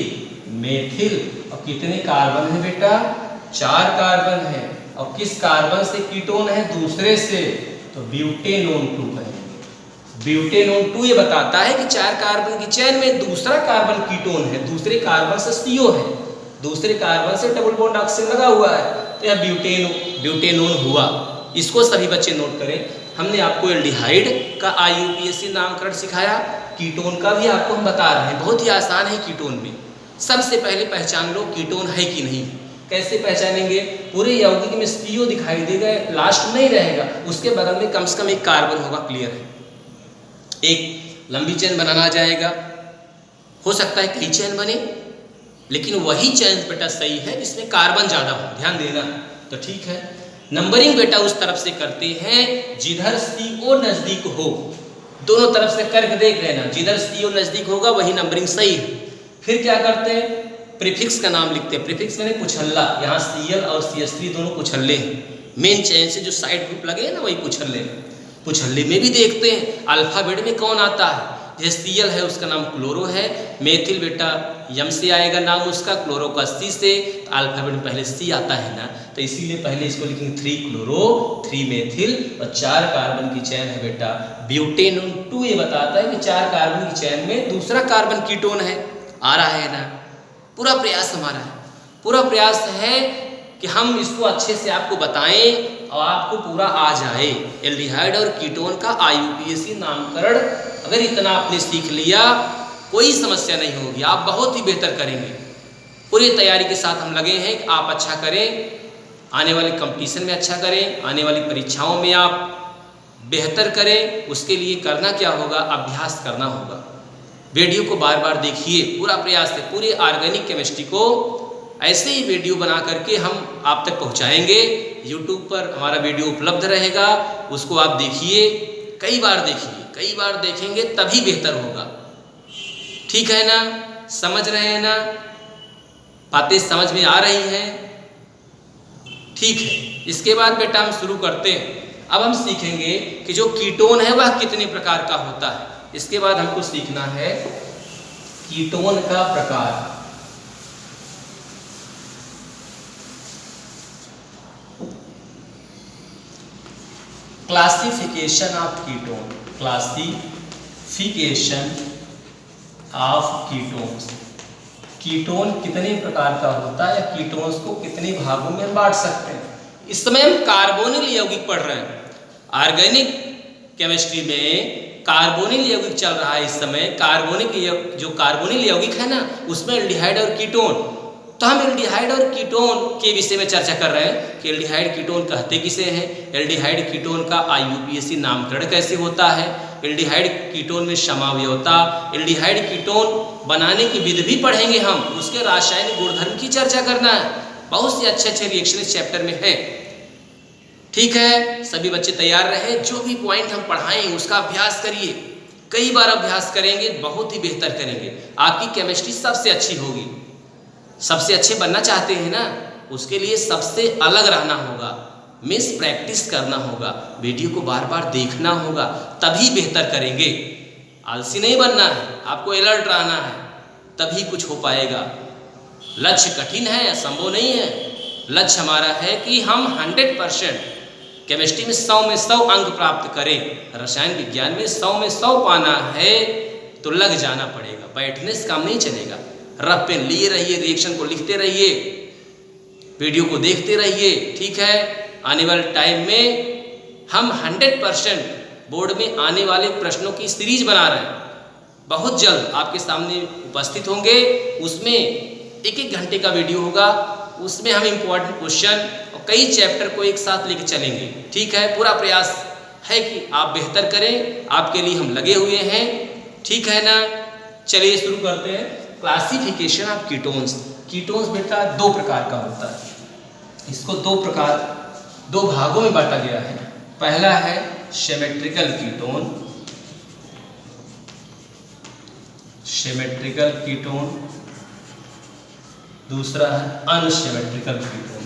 मेथिल, और कितने कार्बन है बेटा, 4 कार्बन है। और किस कार्बन से कीटोन है, दूसरे से, तो ब्यूटेनोन 2 है। ब्यूटेनोन 2 ये बताता है कि 4 कार्बन की चेन में दूसरा कार्बन कीटोन है, दूसरे कार्बन से CO है, दूसरे कार्बन से डबल बॉन्ड ऑक्सीजन लगा हुआ है, तो यह ब्यूटेनोन हुआ। इसको सभी बच्चे नोट करें। हमने आपको एल्डिहाइड का IUPAC नामकरण सिखाया, कीटोन का भी आपको हम बता रहे हैं, बहुत ही आसान है कीटोन में। सबसे पहले पहचान लो कीटोन है कि नहीं। कैसे पहचानेंगे, पूरे यौगिक में CO दिखाई देगा, लास्ट में नहीं रहेगा, उसके बगल में कम से कम एक कार्बन होगा, क्लियर है। एक लंबी चेन बनाना जाएगा, हो सकता है कई चेन बने, लेकिन वही चेन बेटा सही है जिसमें कार्बन ज़्यादा हो, ध्यान देना। तो ठीक है, नंबरिंग बेटा उस तरफ से करते हैं जिधर CO नज़दीक हो, दोनों तरफ से करके देख लेना, जिधर CO नज़दीक होगा वही नंबरिंग सही है। फिर क्या करते हैं, प्रीफिक्स का नाम लिखते हैं। प्रीफिक्स मैंने कुछल्ला, यहाँ Cl और CH3 दोनों कुछल्ले हैं, मेन चेन से जो साइड ग्रुप लगे हैं ना वही कुछल्ले हैं। कुछल्ले में भी देखते हैं अल्फाबेट में कौन आता है, जैसे Cl है उसका नाम क्लोरो है, मेथिल बेटा M से आएगा नाम उसका, क्लोरो का C से, तो अल्फाबेट में पहले C आता है ना, तो इसीलिए पहले इसको लिखेंगे 3 क्लोरो 3 मेथिल, और 4 कार्बन की चेन है बेटा ब्यूटेनोन 2। ये बताता है कि 4 कार्बन की चेन में दूसरा कार्बन कीटोन है, आ रहा है ना। पूरा प्रयास हमारा है, पूरा प्रयास है कि हम इसको अच्छे से आपको बताएं और आपको पूरा आ जाए। एल्डिहाइड और कीटोन का IUPAC नामकरण अगर इतना आपने सीख लिया, कोई समस्या नहीं होगी, आप बहुत ही बेहतर करेंगे। पूरी तैयारी के साथ हम लगे हैं कि आप अच्छा करें, आने वाले कंपटीशन में अच्छा करें, आने वाली परीक्षाओं में आप बेहतर करें। उसके लिए करना क्या होगा, अभ्यास करना होगा। वीडियो को बार बार देखिए, पूरा प्रयास है, पूरे ऑर्गेनिक केमिस्ट्री को ऐसे ही वीडियो बना करके हम आप तक पहुंचाएंगे। यूट्यूब पर हमारा वीडियो उपलब्ध रहेगा, उसको आप देखिए, कई बार देखिए, कई बार देखेंगे तभी बेहतर होगा। ठीक है ना, समझ रहे हैं ना, बातें समझ में आ रही हैं? ठीक है, इसके बाद बेटा हम शुरू करते हैं। अब हम सीखेंगे कि जो कीटोन है वह कितने प्रकार का होता है। इसके बाद हमको सीखना है कीटोन का प्रकार। Classification of ketone, classification of ketones. Ketone कितने प्रकार का होता है, कीटोन्स को कितने भागों में बांट सकते हैं। इस समय हम कार्बोनिल यौगिक पढ़ रहे हैं, ऑर्गेनिक केमिस्ट्री में कार्बोनिल यौगिक चल रहा है इस समय। जो कार्बोनिल यौगिक है ना, उसमें एल्डिहाइड और कीटोन, तो हम एल्डिहाइड और कीटोन के विषय में चर्चा कर रहे हैं कि एल्डिहाइड कीटोन कहते किसे हैं, एल्डिहाइड कीटोन का IUPAC नामकरण कैसे होता है, एल्डिहाइड कीटोन में समावयवता, एल्डिहाइड कीटोन बनाने की विधि भी पढ़ेंगे हम, उसके रासायनिक गुणधर्म की चर्चा करना है। बहुत से अच्छे रिएक्शन इस चैप्टर में है। ठीक है, सभी बच्चे तैयार रहे, जो भी पॉइंट हम पढ़ाएं उसका अभ्यास करिए, कई बार अभ्यास करेंगे बहुत ही बेहतर करेंगे, आपकी केमिस्ट्री सबसे अच्छी होगी। सबसे अच्छे बनना चाहते हैं ना, उसके लिए सबसे अलग रहना होगा, मिस प्रैक्टिस करना होगा, वीडियो को बार बार देखना होगा, तभी बेहतर करेंगे। आलसी नहीं बनना है, आपको अलर्ट रहना है, तभी कुछ हो पाएगा। लक्ष्य कठिन है, असंभव नहीं है। लक्ष्य हमारा है कि हम 100% केमिस्ट्री में 100 में 100 अंक प्राप्त करें, रसायन विज्ञान में 100 में 100 पाना है तो लग जाना पड़ेगा, बैठने से काम नहीं चलेगा। रफ पेन लिए रहिए, रिएक्शन को लिखते रहिए, वीडियो को देखते रहिए, ठीक है। आने वाले टाइम में हम 100% बोर्ड में आने वाले प्रश्नों की सीरीज बना रहे हैं, बहुत जल्द आपके सामने उपस्थित होंगे। उसमें एक घंटे का वीडियो होगा, उसमें हम इम्पोर्टेंट क्वेश्चन और कई चैप्टर को एक साथ लेकर चलेंगे, ठीक है। पूरा प्रयास है कि आप बेहतर करें, आपके लिए हम लगे हुए हैं, ठीक है ना। चलिए शुरू करते हैं। Classification of ketones. कीटोन्स बेटा दो प्रकार का होता है, इसको दो भागों में बांटा गया है। पहला है सिमेट्रिकल कीटोन, सिमेट्रिकल कीटोन, दूसरा है अनसिमेट्रिकल कीटोन,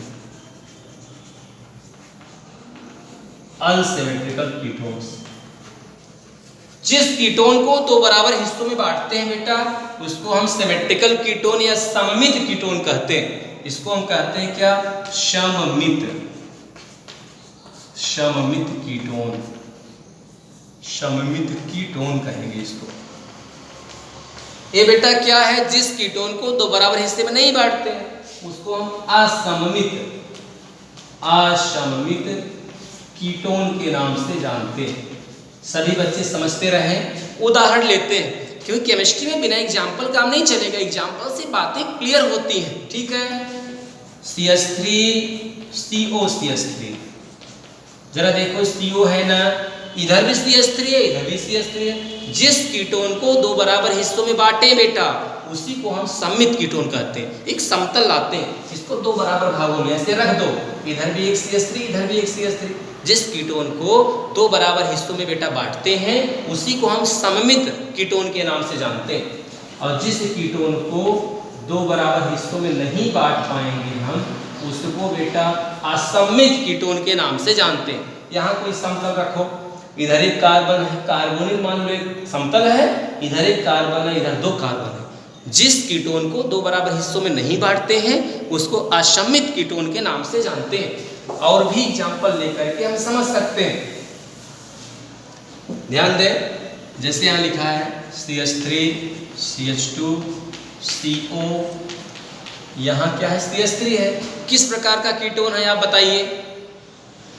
अनसिमेट्रिकल कीटोन्स। जिस कीटोन को दो बराबर हिस्सों में बांटते हैं बेटा, उसको हम सिमेट्रिकल कीटोन या सममित कीटोन कहते हैं। इसको हम कहते हैं क्या? सममित कीटोन, सममित कीटोन कहेंगे इसको। ये बेटा क्या है? जिस कीटोन को दो बराबर हिस्से में नहीं बांटते हैं, उसको हम असममित कीटोन के नाम से जानते हैं। सभी बच्चे समझते रहें। उदाहरण लेते हैं, क्योंकि केमिस्ट्री में बिना एग्जाम्पल काम नहीं चलेगा, एग्जाम्पल से बातें क्लियर होती हैं, ठीक है। CH3COCH3, जरा देखो CO है ना, इधर भी CH3 है, इधर भी CH3 है। जिस कीटोन को दो बराबर हिस्सों में बांटे बेटा, उसी को हम सममित कीटोन कहते हैं। एक समतल लाते हैं, इसको दो बराबर भागों में ऐसे रख दो, इधर भी एक CH3, इधर भी एक CH3। जिस कीटोन को दो बराबर हिस्सों में बेटा बांटते हैं, उसी को हम सममित कीटोन के नाम से जानते हैं। और जिस कीटोन को दो बराबर हिस्सों में नहीं बांट पाएंगे हम, उसको बेटा असममित कीटोन के नाम से जानते हैं। यहाँ कोई समतल रखो, इधर एक कार्बन है, कार्बोनिल मान लो एक समतल है, इधर एक कार्बन है, इधर दो कार्बन है। जिस कीटोन को दो बराबर हिस्सों में नहीं बांटते हैं, उसको असममित कीटोन के नाम से जानते हैं। और भी एग्जाम्पल लेकर के हम समझ सकते हैं। ध्यान दें, जैसे यहाँ लिखा है CH3, CH2, CO, यहाँ क्या है? CH3 है। किस प्रकार का कीटोन है आप बताइए?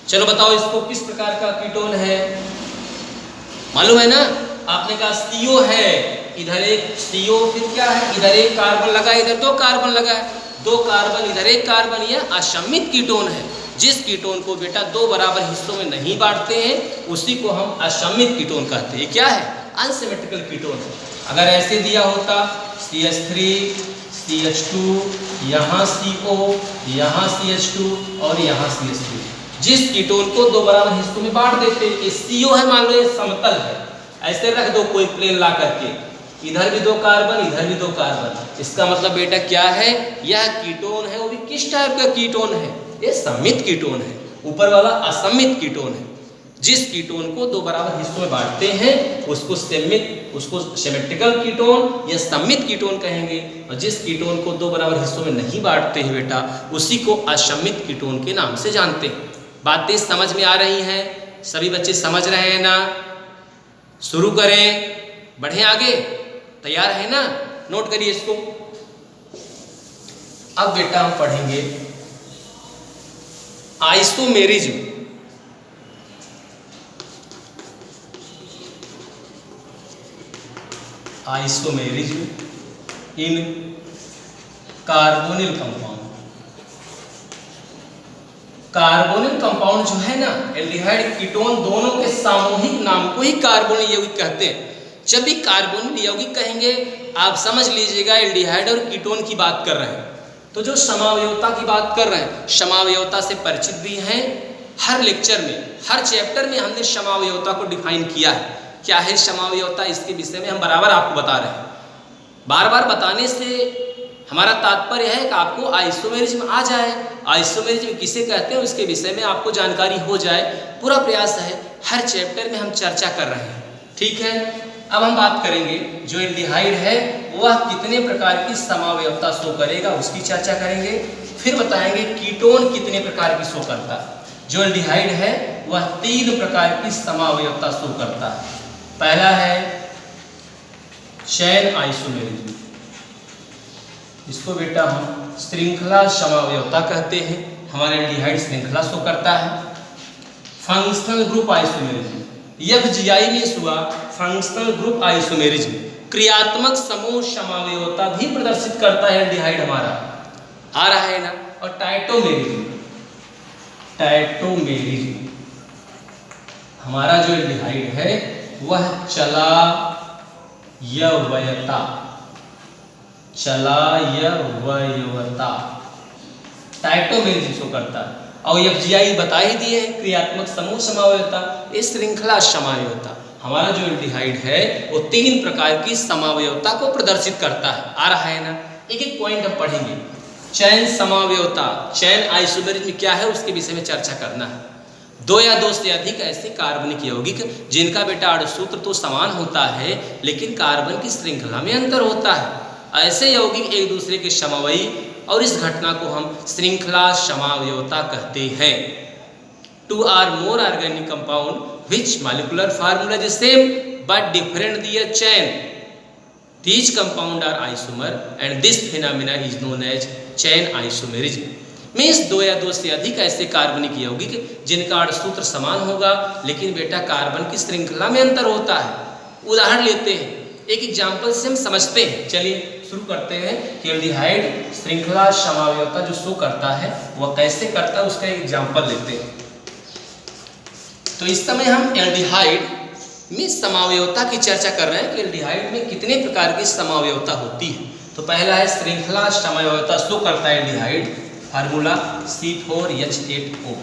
चलो बताओ इसको, किस प्रकार का कीटोन है? मालूम है ना? आपने कहा CO है, इधर एक CO, फिर क्या है? इधर एक कार्बन लगा, इधर दो कार्बन लगा, दो कार्बन, इधर एक कार्बन। यह असममित कीटोन है। जिस कीटोन को बेटा दो बराबर हिस्सों में नहीं बांटते हैं, उसी को हम असममित कीटोन कहते हैं। क्या है? Unsymmetrical ketone. अगर ऐसे दिया होता CH3, CH2, यहाँ CO, यहाँ CH2 और यहाँ CH3, जिस कीटोन को दो बराबर हिस्सों में बांट देते, ये CO है, मान लो ये समतल है, ऐसे रख दो कोई प्लेन ला करके, इधर भी दो कार्बन, इधर भी दो कार्बन। इसका मतलब बेटा क्या है? यह कीटोन है, वो भी किस टाइप का कीटोन है? ये सममित कीटोन है। ऊपर वाला असममित कीटोन है। जिस कीटोन को दो बराबर हिस्सों में बांटते हैं, उसको सिमेट्रिकल कीटोन या सममित कीटोन कहेंगे। और जिस कीटोन को दो बराबर हिस्सों में नहीं बांटते हैं बेटा, उसी को असममित कीटोन के नाम से जानते हैं। बातें समझ में आ रही हैं? सभी बच्चे समझ रहे हैं ना? शुरू करें, बढ़े आगे, तैयार है ना? नोट करिए इसको। अब बेटा हम पढ़ेंगे isomerism. Isomerism in carbonyl compound. Carbonyl compound जो है ना, एल्डिहाइड कीटोन, दोनों के सामूहिक नाम को ही कार्बोनिल यौगिक कहते हैं। जब भी कार्बोनिल यौगिक कहेंगे, आप समझ लीजिएगा एल्डिहाइड और कीटोन की बात कर रहे हैं। तो जो समावयवता की बात कर रहे हैं, समावयवता से परिचित भी हैं। हर लेक्चर में, हर चैप्टर में हमने समावयवता को डिफाइन किया है। क्या है समावयवता? इसके विषय में हम बराबर आपको बता रहे हैं। बार बार बताने से हमारा तात्पर्य है कि आपको आइसोमेरिज्म आ जाए। आइसोमेरिज्म किसे कहते हैं उसके विषय में आपको जानकारी हो जाए। पूरा प्रयास है, हर चैप्टर में हम चर्चा कर रहे हैं, ठीक है। अब हम बात करेंगे जो एल्डिहाइड है वह कितने प्रकार की समावयवता शो करेगा, उसकी चर्चा करेंगे। फिर बताएंगे कीटोन कितने प्रकार की शो करता है। जो एल्डिहाइड है वह 3 प्रकार की समावयवता शो करता है। पहला है चैन आइसोमेरिज्म, इसको बेटा हम श्रृंखला समावयवता कहते हैं। हमारे एल्डिहाइड श्रृंखला शो करता है। फंक्शनल ग्रुप आइसोमेरिज्म, FGI में हुआ फंक्शनल ग्रुप आइसोमेरिज्म, क्रियात्मक समूह समावयवता भी प्रदर्शित करता है एल्डिहाइड हमारा, आ रहा है ना। और टाइटोमेरिज्म, टाइटोमेरिज्म हमारा जो एल्डिहाइड है वह चलायवयता, चलायवयवता टाइटोमेरिज्म शो करता है। और FGI बता ही दिए है, क्रियात्मक समूह समावयवता, इस श्रृंखला समावयवता। हमारा जो एल्डिहाइड है वो 3 प्रकार की समावयवता को प्रदर्शित करता है, आ रहा है ना। एक एक पॉइंट हम पढ़ेंगे। चैन समावयवता, चैन आइसोमेरिज्म क्या है उसके विषय में चर्चा करना है। 2 या 2 से अधिक ऐसे कार्बनिक यौगिक जिनका बेटा अणुसूत्र तो समान होता है लेकिन कार्बन की श्रृंखला में अंतर होता है, ऐसे यौगिक एक दूसरे के समवयी, और इस घटना को हम श्रृंखला समावयवता कहते हैं। 2 or more organic compound which molecular formula is same but different their chain, these compound are isomer and this phenomena is known as chain isomerism। Means 2 या 2 से अधिक ऐसे कार्बनिक यौगिक जिनका अणुसूत्र समान होगा लेकिन बेटा कार्बन की श्रृंखला में अंतर होता है। उदाहरण लेते हैं, एक एग्जाम्पल से हम समझते हैं। चलिए शुरू करते हैं कि एल्डिहाइड श्रृंखला समावयवता जो शो करता है वह कैसे करता है, उसका एक एग्जाम्पल लेते हैं। तो इस समय हम एल्डिहाइड में समावयवता की चर्चा कर रहे हैं कि एल्डिहाइड में कितने प्रकार की समावयवता होती है। तो पहला है श्रृंखला समावयवता शो करता है एल्डिहाइड, फार्मूला C4H8O।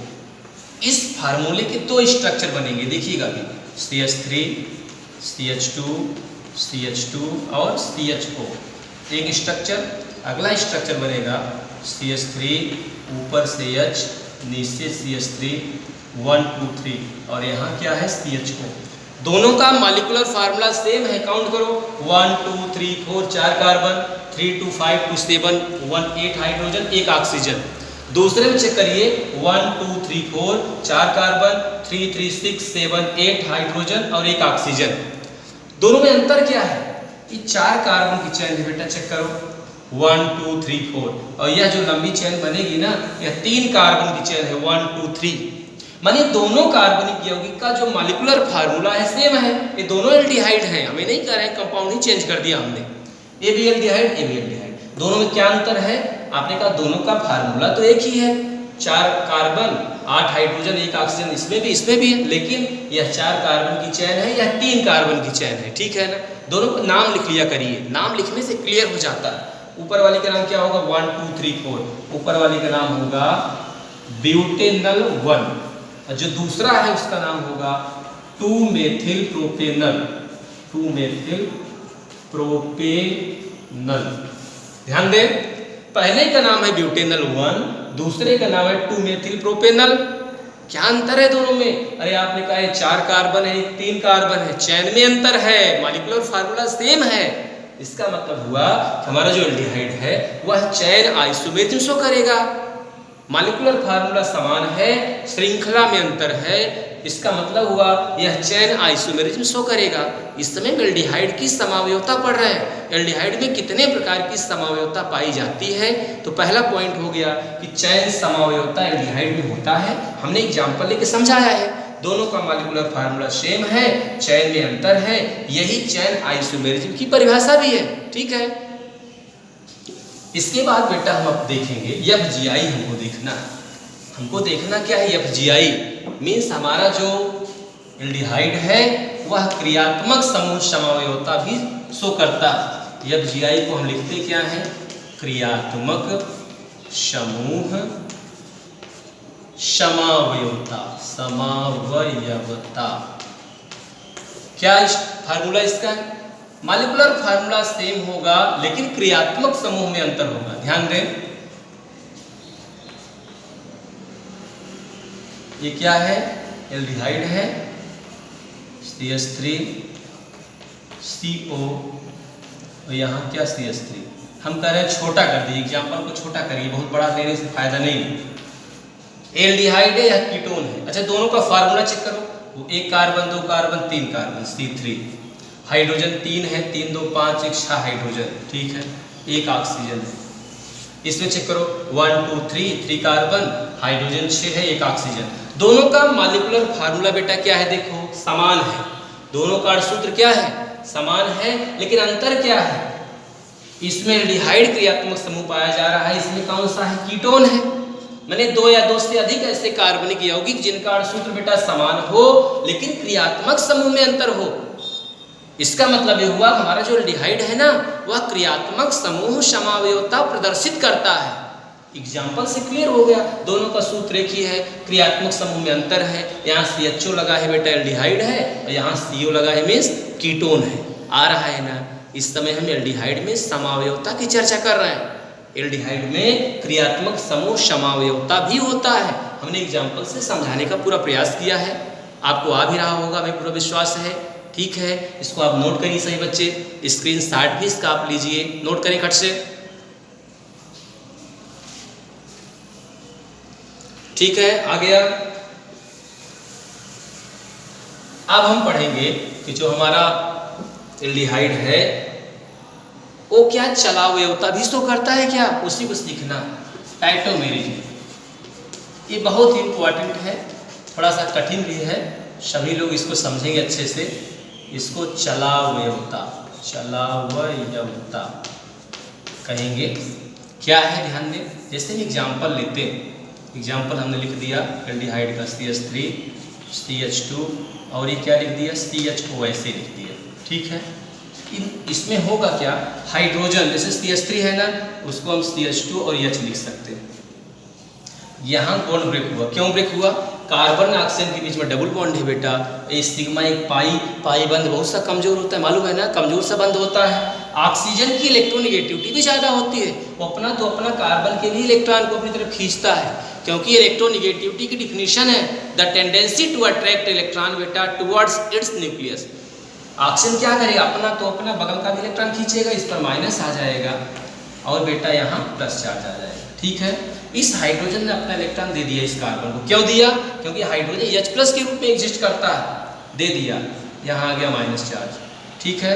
इस फार्मूले के 2 स्ट्रक्चर बनेंगे, देखिएगा अभी, CH3, CH2, CH2 और CHO एक स्ट्रक्चर। अगला स्ट्रक्चर बनेगा CH3, ऊपर से H, नीचे CH3, 1 2 3, और यहाँ क्या है CHO। दोनों का मॉलिक्यूलर फार्मूला सेम है, काउंट करो, 1 2 3 4 4 कार्बन, 3 2 5 2 7 1 8 हाइड्रोजन 1 ऑक्सीजन। दूसरे में चेक करिए, 1 2 3 4 4 कार्बन, 3 3 6 7 8 हाइड्रोजन और 1 ऑक्सीजन। दोनों में अंतर क्या है? ये 4 कार्बन की चेन है बेटा, चेक करो, 1 2 3 4, और यह जो लंबी चेन बनेगी ना, यह 3 कार्बन की चेन है, 1 2 3। मानिए दोनों कार्बनिक यौगिक का जो मॉलिक्यूलर फार्मूला है सेम है, ये दोनों एल्डिहाइड हैं। हमें नहीं कह रहे हैं कंपाउंड ही चेंज कर दिया हमने, ये भी एल्डिहाइड, ये भी एल्डिहाइड। दोनों में क्या अंतर है? आपने कहा दोनों का फार्मूला तो एक ही है, 4 कार्बन 8 हाइड्रोजन 1 ऑक्सीजन, इसमें भी है, लेकिन यह 4 कार्बन की चेन है, यह 3 कार्बन की चेन है, ठीक है ना। दोनों को नाम लिख लिया करिए, नाम लिखने से क्लियर हो जाता है। ऊपर वाली का नाम क्या होगा? 1 2 3 4, ऊपर वाली का नाम होगा ब्यूटेनल 1, और जो दूसरा है उसका नाम होगा 2-मेथिल प्रोपेनल, 2-मेथिल प्रोपेनल। ध्यान दें, पहले का नाम है ब्यूटेनल 1, दूसरे का नाम है 2-मेथिल प्रोपेनल। क्या अंतर है दोनों में? अरे आपने कहा है 4 कार्बन है, 3 कार्बन है, चैन में अंतर है, मॉलिक्यूलर फार्मूला सेम है। इसका मतलब हुआ हमारा जो एल्डिहाइड है वह चैन आइसोमेरिज्म शो करेगा। मॉलिक्यूलर फार्मूला समान है, श्रृंखला में अंतर है, इसका मतलब हुआ यह चैन आइसोमेरिज्म शो करेगा। इस समय एल्डिहाइड की समावयवता पढ़ रहे हैं। एल्डिहाइड में कितने प्रकार की समावयवता पाई जाती है? तो पहला पॉइंट हो गया कि चैन समावयवता एल्डिहाइड में होता है। हमने एग्जाम्पल लेके समझाया है, दोनों का मॉलिक्यूलर फार्मूला सेम है, चैन में अंतर है, यही चैन आइसोमेरिज्म की परिभाषा भी है, ठीक है। इसके बाद बेटा हम अब देखेंगे FGI। हमको देखना क्या है? FGI मीन्स हमारा जो एल्डिहाइड है वह क्रियात्मक समूह समावयवता भी शो करता है। FGI को हम लिखते क्या है? क्रियात्मक समूह समावयवता, समावयवता। क्या फार्मूला इसका है? मॉलिक्यूलर फार्मूला सेम होगा लेकिन क्रियात्मक समूह में अंतर होगा। ध्यान दें, ये क्या है? एल्डिहाइड है, CH3 CO, और यहाँ क्या CH3। हम कह रहे हैं छोटा कर दिए, एग्जाम्पल को छोटा करिए, बहुत बड़ा लेने से फायदा नहीं। एल्डिहाइड है या कीटोन है? अच्छा, दोनों का फार्मूला चेक करो, वो 1 carbon 2 carbon 3 carbon, C3। Hydrogen 3 है, 3 2 5 1 6 हाइड्रोजन, ठीक है, 1 ऑक्सीजन है। इसमें चेक करो 1 2 3 कार्बन, हाइड्रोजन 6 है, 1 ऑक्सीजन। दोनों का मॉलिक्यूलर फार्मूला बेटा क्या है, देखो समान है। दोनों का सूत्र क्या है, समान है, लेकिन अंतर क्या है, इसमें एल्डिहाइड क्रियात्मक समूह पाया जा रहा है, इसमें कौन सा है, कीटोन है। मैंने 2 या 2 से अधिक ऐसे कार्बनिक यौगिक जिनका सूत्र बेटा समान हो लेकिन क्रियात्मक समूह में अंतर हो। इसका मतलब ये हुआ हमारा जो एल्डिहाइड है ना, वह क्रियात्मक समूह समावयवता प्रदर्शित करता है। एग्जाम्पल से क्लियर हो गया, दोनों का सूत्र एक ही है, क्रियात्मक समूह में अंतर है। यहाँ CHO लगा है बेटा एल्डिहाइड है, और यहाँ CO लगा है मीन्स कीटोन है। आ रहा है ना, इस समय हम एल्डिहाइड में समावयवता की चर्चा कर रहे हैं। एल्डिहाइड में क्रियात्मक समूह समावयवता भी होता है। हमने एग्जाम्पल से समझाने का पूरा प्रयास किया है, आपको आ भी रहा होगा, हमें पूरा विश्वास है। ठीक है, इसको आप नोट करिए सही बच्चे, स्क्रीनशॉट भी इसका आप लीजिए, नोट करें खट से। ठीक है, आ गया। अब हम पढ़ेंगे कि जो हमारा एल्डिहाइड है वो क्या चलावयवता भी शो करता है क्या, उसी को सीखना। टाइटोमेरिज्म, ये बहुत इंपॉर्टेंट है, थोड़ा सा कठिन भी है, सभी लोग इसको समझेंगे अच्छे से। इसको चलावयवता, चलावयवता कहेंगे। क्या है ध्यान दें, जैसे एग्जाम्पल लेते हैं, एग्जाम्पल हमने लिख दिया एल्डिहाइड का CH3 CH2 और ये क्या लिख दिया CHO, ऐसे लिख दिया। ठीक है, इसमें होगा क्या, हाइड्रोजन जैसे CH3 है ना, उसको हम CH2 और H लिख सकते हैं। यहाँ बॉन्ड ब्रेक हुआ, क्यों ब्रेक हुआ, कार्बन ऑक्सीजन के बीच में डबल बॉन्ड है बेटा। ये सिग्मा एक पाई बंध बहुत सा कमजोर होता है, मालूम है ना, कमजोर सा बंध होता है। ऑक्सीजन की इलेक्ट्रोनेगेटिविटी भी ज़्यादा होती है, वो अपना कार्बन के भी इलेक्ट्रॉन को अपनी तरफ खींचता है, क्योंकि इलेक्ट्रोनेगेटिविटी की डिफिनीशन है the tendency to attract electron बेटा टुवर्ड्स इट्स न्यूक्लियस। ऑक्सीजन क्या करेगा, अपना बगल का भी इलेक्ट्रॉन खींचेगा, इस पर माइनस आ जाएगा और बेटा यहाँ प्लस चार्ज आ जाएगा। ठीक है, इस हाइड्रोजन ने अपना इलेक्ट्रॉन दे दिया इस कार्बन को, क्यों दिया, क्योंकि हाइड्रोजन H+ के रूप में एग्जिस्ट करता है, दे दिया, यहाँ आ गया माइनस चार्ज। ठीक है,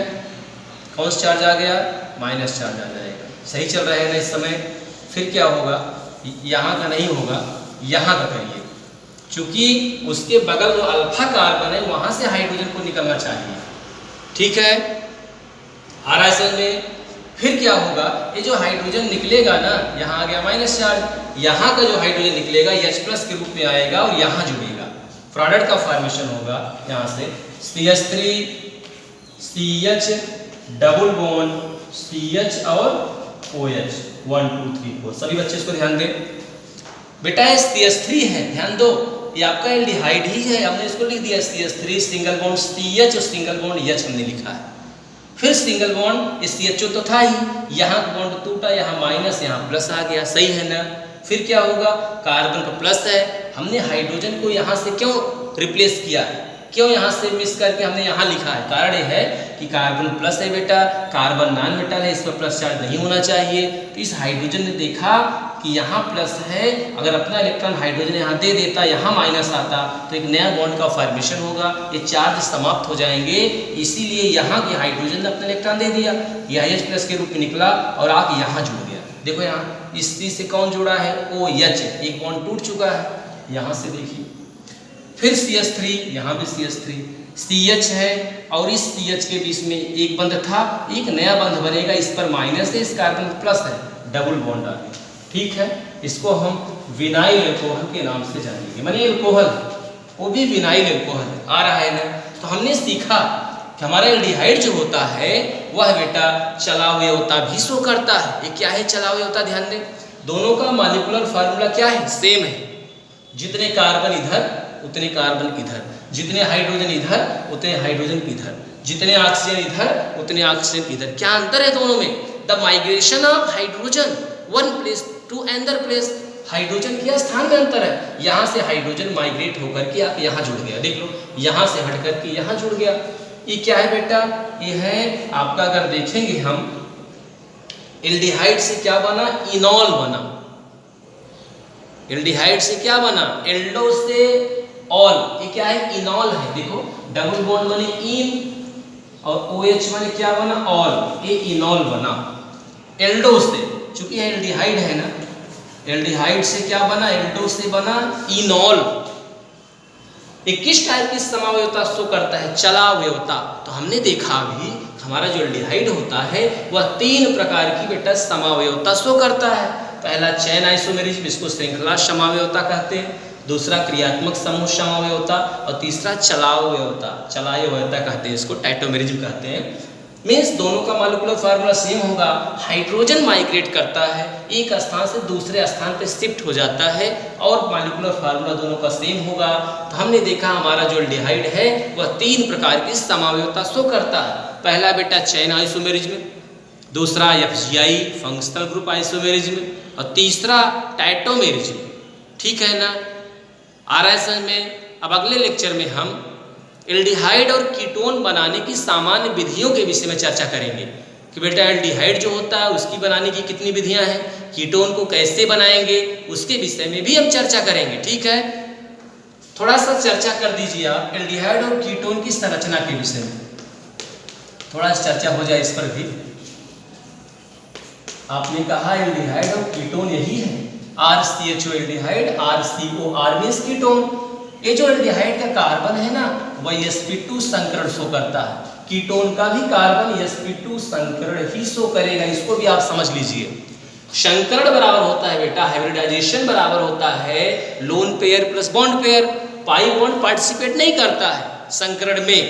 कौन सा चार्ज आ गया, माइनस चार्ज आ जाएगा। सही चल रहा है ना इस समय। फिर क्या होगा, यहाँ का नहीं होगा, यहाँ का करिए, क्योंकि उसके बगल जो अल्फा कार्बन है वहाँ से हाइड्रोजन को निकलना चाहिए। ठीक है, आ रहा है समझ में। फिर क्या होगा, ये जो हाइड्रोजन निकलेगा ना, यहाँ आ गया माइनस चार्ज, यहाँ का जो हाइड्रोजन निकलेगा H+ के रूप में आएगा और यहाँ जुड़ेगा, प्रोडक्ट का फॉर्मेशन होगा। यहाँ से CH3 CH double bond CH और OH 1 2 3 4। सभी बच्चे इसको ध्यान दें बेटा, ये CH3 है, ध्यान दो, ये आपका एल्डिहाइड ही है, हमने इसको लिख दिया CH3 सिंगल बॉन्ड CH और सिंगल बॉन्ड H हमने लिखा है। फिर सिंगल बॉन्ड CHO तो था ही, यहाँ बॉन्ड टूटा, यहाँ माइनस यहाँ प्लस आ गया, सही है ना। फिर क्या होगा, कार्बन का प्लस है, हमने हाइड्रोजन को यहाँ से क्यों रिप्लेस किया, क्यों यहाँ से मिस करके हमने यहाँ लिखा है, कारण ये है कि कार्बन प्लस है बेटा, कार्बन नॉन मेटल है, इस पर प्लस चार्ज नहीं होना चाहिए। तो इस हाइड्रोजन ने देखा कि यहाँ प्लस है, अगर अपना इलेक्ट्रॉन हाइड्रोजन यहाँ दे देता, यहाँ माइनस आता, तो एक नया बॉन्ड का फॉर्मेशन होगा, ये चार्ज समाप्त हो जाएंगे। इसीलिए यहाँ के हाइड्रोजन ने अपना इलेक्ट्रॉन दे दिया, यह H+ के रूप में निकला और आके यहाँ जुड़ गया। देखो यहाँ इस C से कौन जुड़ा है, OH, एक बॉन्ड टूट चुका है, यहाँ से देखिए। फिर CH3, यहाँ भी CH3 CH है और इस CH के बीच में एक बंध था, एक नया बंध बनेगा, इस पर माइनस है, इस कार्बन प्लस है, डबल बॉन्ड आ गया। ठीक है, इसको हम विनाइल अल्कोहल के नाम से जानेंगे, माने अल्कोहल, वो भी विनाइल अल्कोहल है। आ रहा है ना। तो हमने सीखा कि हमारा एल्डिहाइड जो होता है वह बेटा चलावयवता भी शो करता है। ये क्या है चलावयवता, ध्यान दें, दोनों का मॉलिक्यूलर फार्मूला क्या है, सेम है। जितने कार्बन इधर उतने कार्बन इधर, जितने हाइड्रोजन इधर उतने हाइड्रोजन इधर, जितने ऑक्सीजन इधर उतने ऑक्सीजन इधर। क्या अंतर है दोनों में, the migration of hydrogen one place to another place, hydrogen के स्थान में अंतर है। यहाँ से हाइड्रोजन माइग्रेट होकर के आप यहाँ जुड़ गया, देख लो, यहाँ से हट करके यहाँ जुड़ गया। ये क्या है बेटा, ये है आपका, अगर देखेंगे हम एल्डिहाइड से क्या बना, इनॉल बना। एल्डिहाइड से क्या बना, एल्डो से ऑल, ये क्या है, इनॉल है। देखो डबल बॉन्ड बने इन और OH बने क्या बना, ऑल, ये इनॉल बना। एल्डो से चूंकि यह एल्डिहाइड है ना, एल्डिहाइड से क्या बना, एल्डो से बना इनॉल। ये किस टाइप की समावयवता शो करता है, चलावयवता। तो हमने देखा अभी हमारा जो एल्डिहाइड होता है वह 3 प्रकार की बेटा समावयवता शो करता है। पहला चैन आइसोमेरिज्म, इसको श्रृंखला समावयवता कहते हैं। दूसरा क्रियात्मक समूह समावयवता और तीसरा चलावयवता, चलायवयवता कहते हैं, इसको टाइटोमेरिज्म कहते हैं। मीन्स दोनों का मॉलिक्यूलर फार्मूला सेम होगा। हाइड्रोजन माइग्रेट करता है, एक स्थान से दूसरे स्थान पे शिफ्ट हो जाता है और मॉलिक्यूलर फार्मूला दोनों का सेम होगा। तो हमने देखा हमारा जो एल्डिहाइड है वह 3 प्रकार की समावयवता शो करता है। पहला बेटा चैन आइसोमेरिज्म, दूसरा FGI फंक्शनल ग्रुप आइसोमेरिज्म और तीसरा टाइटोमेरिज्म। ठीक है ना, आ रहा है समझ में। अब अगले लेक्चर में हम एल्डिहाइड और कीटोन बनाने की सामान्य विधियों के विषय में चर्चा करेंगे कि बेटा एल्डिहाइड जो होता है उसकी बनाने की कितनी विधियां हैं, कीटोन को कैसे बनाएंगे उसके विषय में भी हम चर्चा करेंगे। ठीक है, थोड़ा सा चर्चा कर दीजिए आप एल्डिहाइड और कीटोन की संरचना के विषय में, थोड़ा सा चर्चा हो जाए इस पर भी। आपने कहा एल्डिहाइड और कीटोन यही है, RCHO aldehyde, RCOR means ketone. ये जो एल्डिहाइड का कार्बन है ना वह sp2 संकरण शो करता है, कीटोन का भी कार्बन sp2 संकरण ही शो करेगा। इसको भी आप समझ लीजिए। संकरण बराबर होता है बेटा हाइब्रिडाइजेशन बराबर होता है lone pair plus bond pair. Pi bond participate नहीं करता है संकरण में।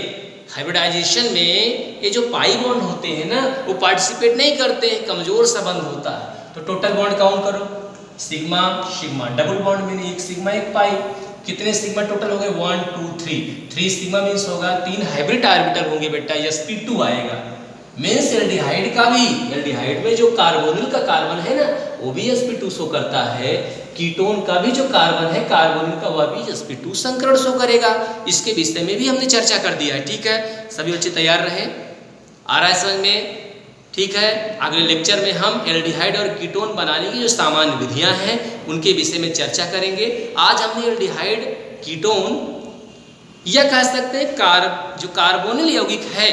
हाइब्रिडाइजेशन में ये जो पाई बॉन्ड होते हैं ना वो पार्टिसिपेट नहीं करते हैं, कमजोर सा बंध होता है। तो टोटल बॉन्ड काउंट करो, सिग्मा सिग्मा, डबल बॉन्ड में 1 सिग्मा 1 पाई, कितने सिग्मा टोटल हो गए 1 2 3 सिग्मा मीन्स होगा 3 हाइब्रिड ऑर्बिटल होंगे बेटा, sp2 आएगा। मीन्स एल्डिहाइड का भी, एल्डिहाइड में जो कार्बोनिल का कार्बन है ना वो भी sp2 शो करता है, कीटोन का भी जो कार्बन है कार्बोनिल का वह भी sp2 संकरण शो करेगा। इसके विषय में भी हमने चर्चा कर दिया है। ठीक है, सभी बच्चे तैयार रहे, आ रहा है समझ में। ठीक है, अगले लेक्चर में हम एल्डिहाइड और कीटोन बनाने की जो सामान्य विधियां हैं उनके विषय में चर्चा करेंगे। आज हमने एल्डिहाइड, कीटोन या कह सकते हैं जो कार्बोनिल यौगिक है,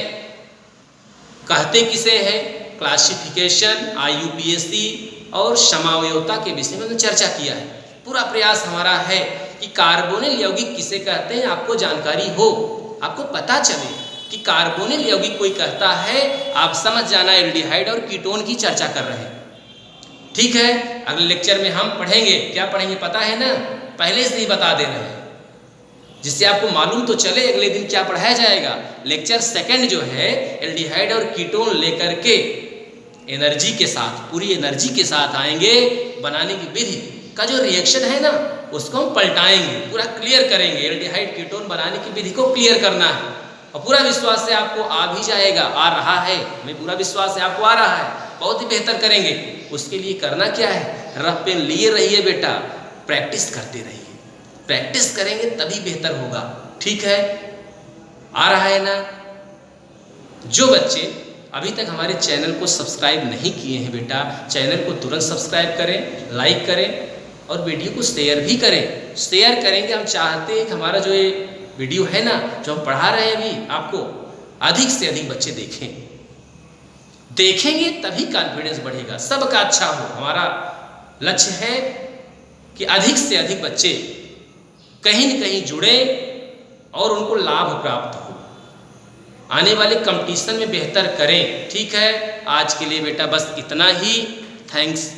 कहते किसे हैं, क्लासिफिकेशन, IUPAC और समावयवता के विषय में हमने चर्चा किया है। पूरा प्रयास हमारा है कि कार्बोनिल यौगिक किसे कहते हैं आपको जानकारी हो, आपको पता चले कि कार्बोनिल यौगिक कोई कहता है, आप समझ जाना एल्डिहाइड और कीटोन की चर्चा कर रहे हैं। ठीक है, अगले लेक्चर में हम पढ़ेंगे, क्या पढ़ेंगे पता है ना, पहले से ही बता दे रहे हैं जिससे आपको मालूम तो चले अगले दिन क्या पढ़ाया जाएगा। लेक्चर 2 जो है एल्डिहाइड और कीटोन लेकर के एनर्जी के साथ, पूरी एनर्जी के साथ आएंगे। बनाने की विधि का जो रिएक्शन है ना उसको हम पलटाएंगे, पूरा क्लियर करेंगे। एल्डिहाइड कीटोन बनाने की विधि को क्लियर करना है और पूरा विश्वास है आपको आ भी जाएगा, आ रहा है, हमें पूरा विश्वास है आपको आ रहा है, बहुत ही बेहतर करेंगे। उसके लिए करना क्या है, रफ पेन लिए रहिए बेटा, प्रैक्टिस करते रहिए, प्रैक्टिस करेंगे तभी बेहतर होगा। ठीक है, आ रहा है ना। जो बच्चे अभी तक हमारे चैनल को सब्सक्राइब नहीं किए हैं बेटा, चैनल को तुरंत सब्सक्राइब करें, लाइक करें और वीडियो को शेयर भी करें। शेयर करेंगे, हम चाहते हैं कि हमारा जो ये वीडियो है ना जो हम पढ़ा रहे हैं अभी आपको, अधिक से अधिक बच्चे देखें। देखेंगे तभी कॉन्फिडेंस बढ़ेगा, सबका अच्छा हो। हमारा लक्ष्य है कि अधिक से अधिक बच्चे कहीं न कहीं जुड़े और उनको लाभ प्राप्त हो, आने वाले कंपटीशन में बेहतर करें। ठीक है, आज के लिए बेटा बस इतना ही। थैंक्स।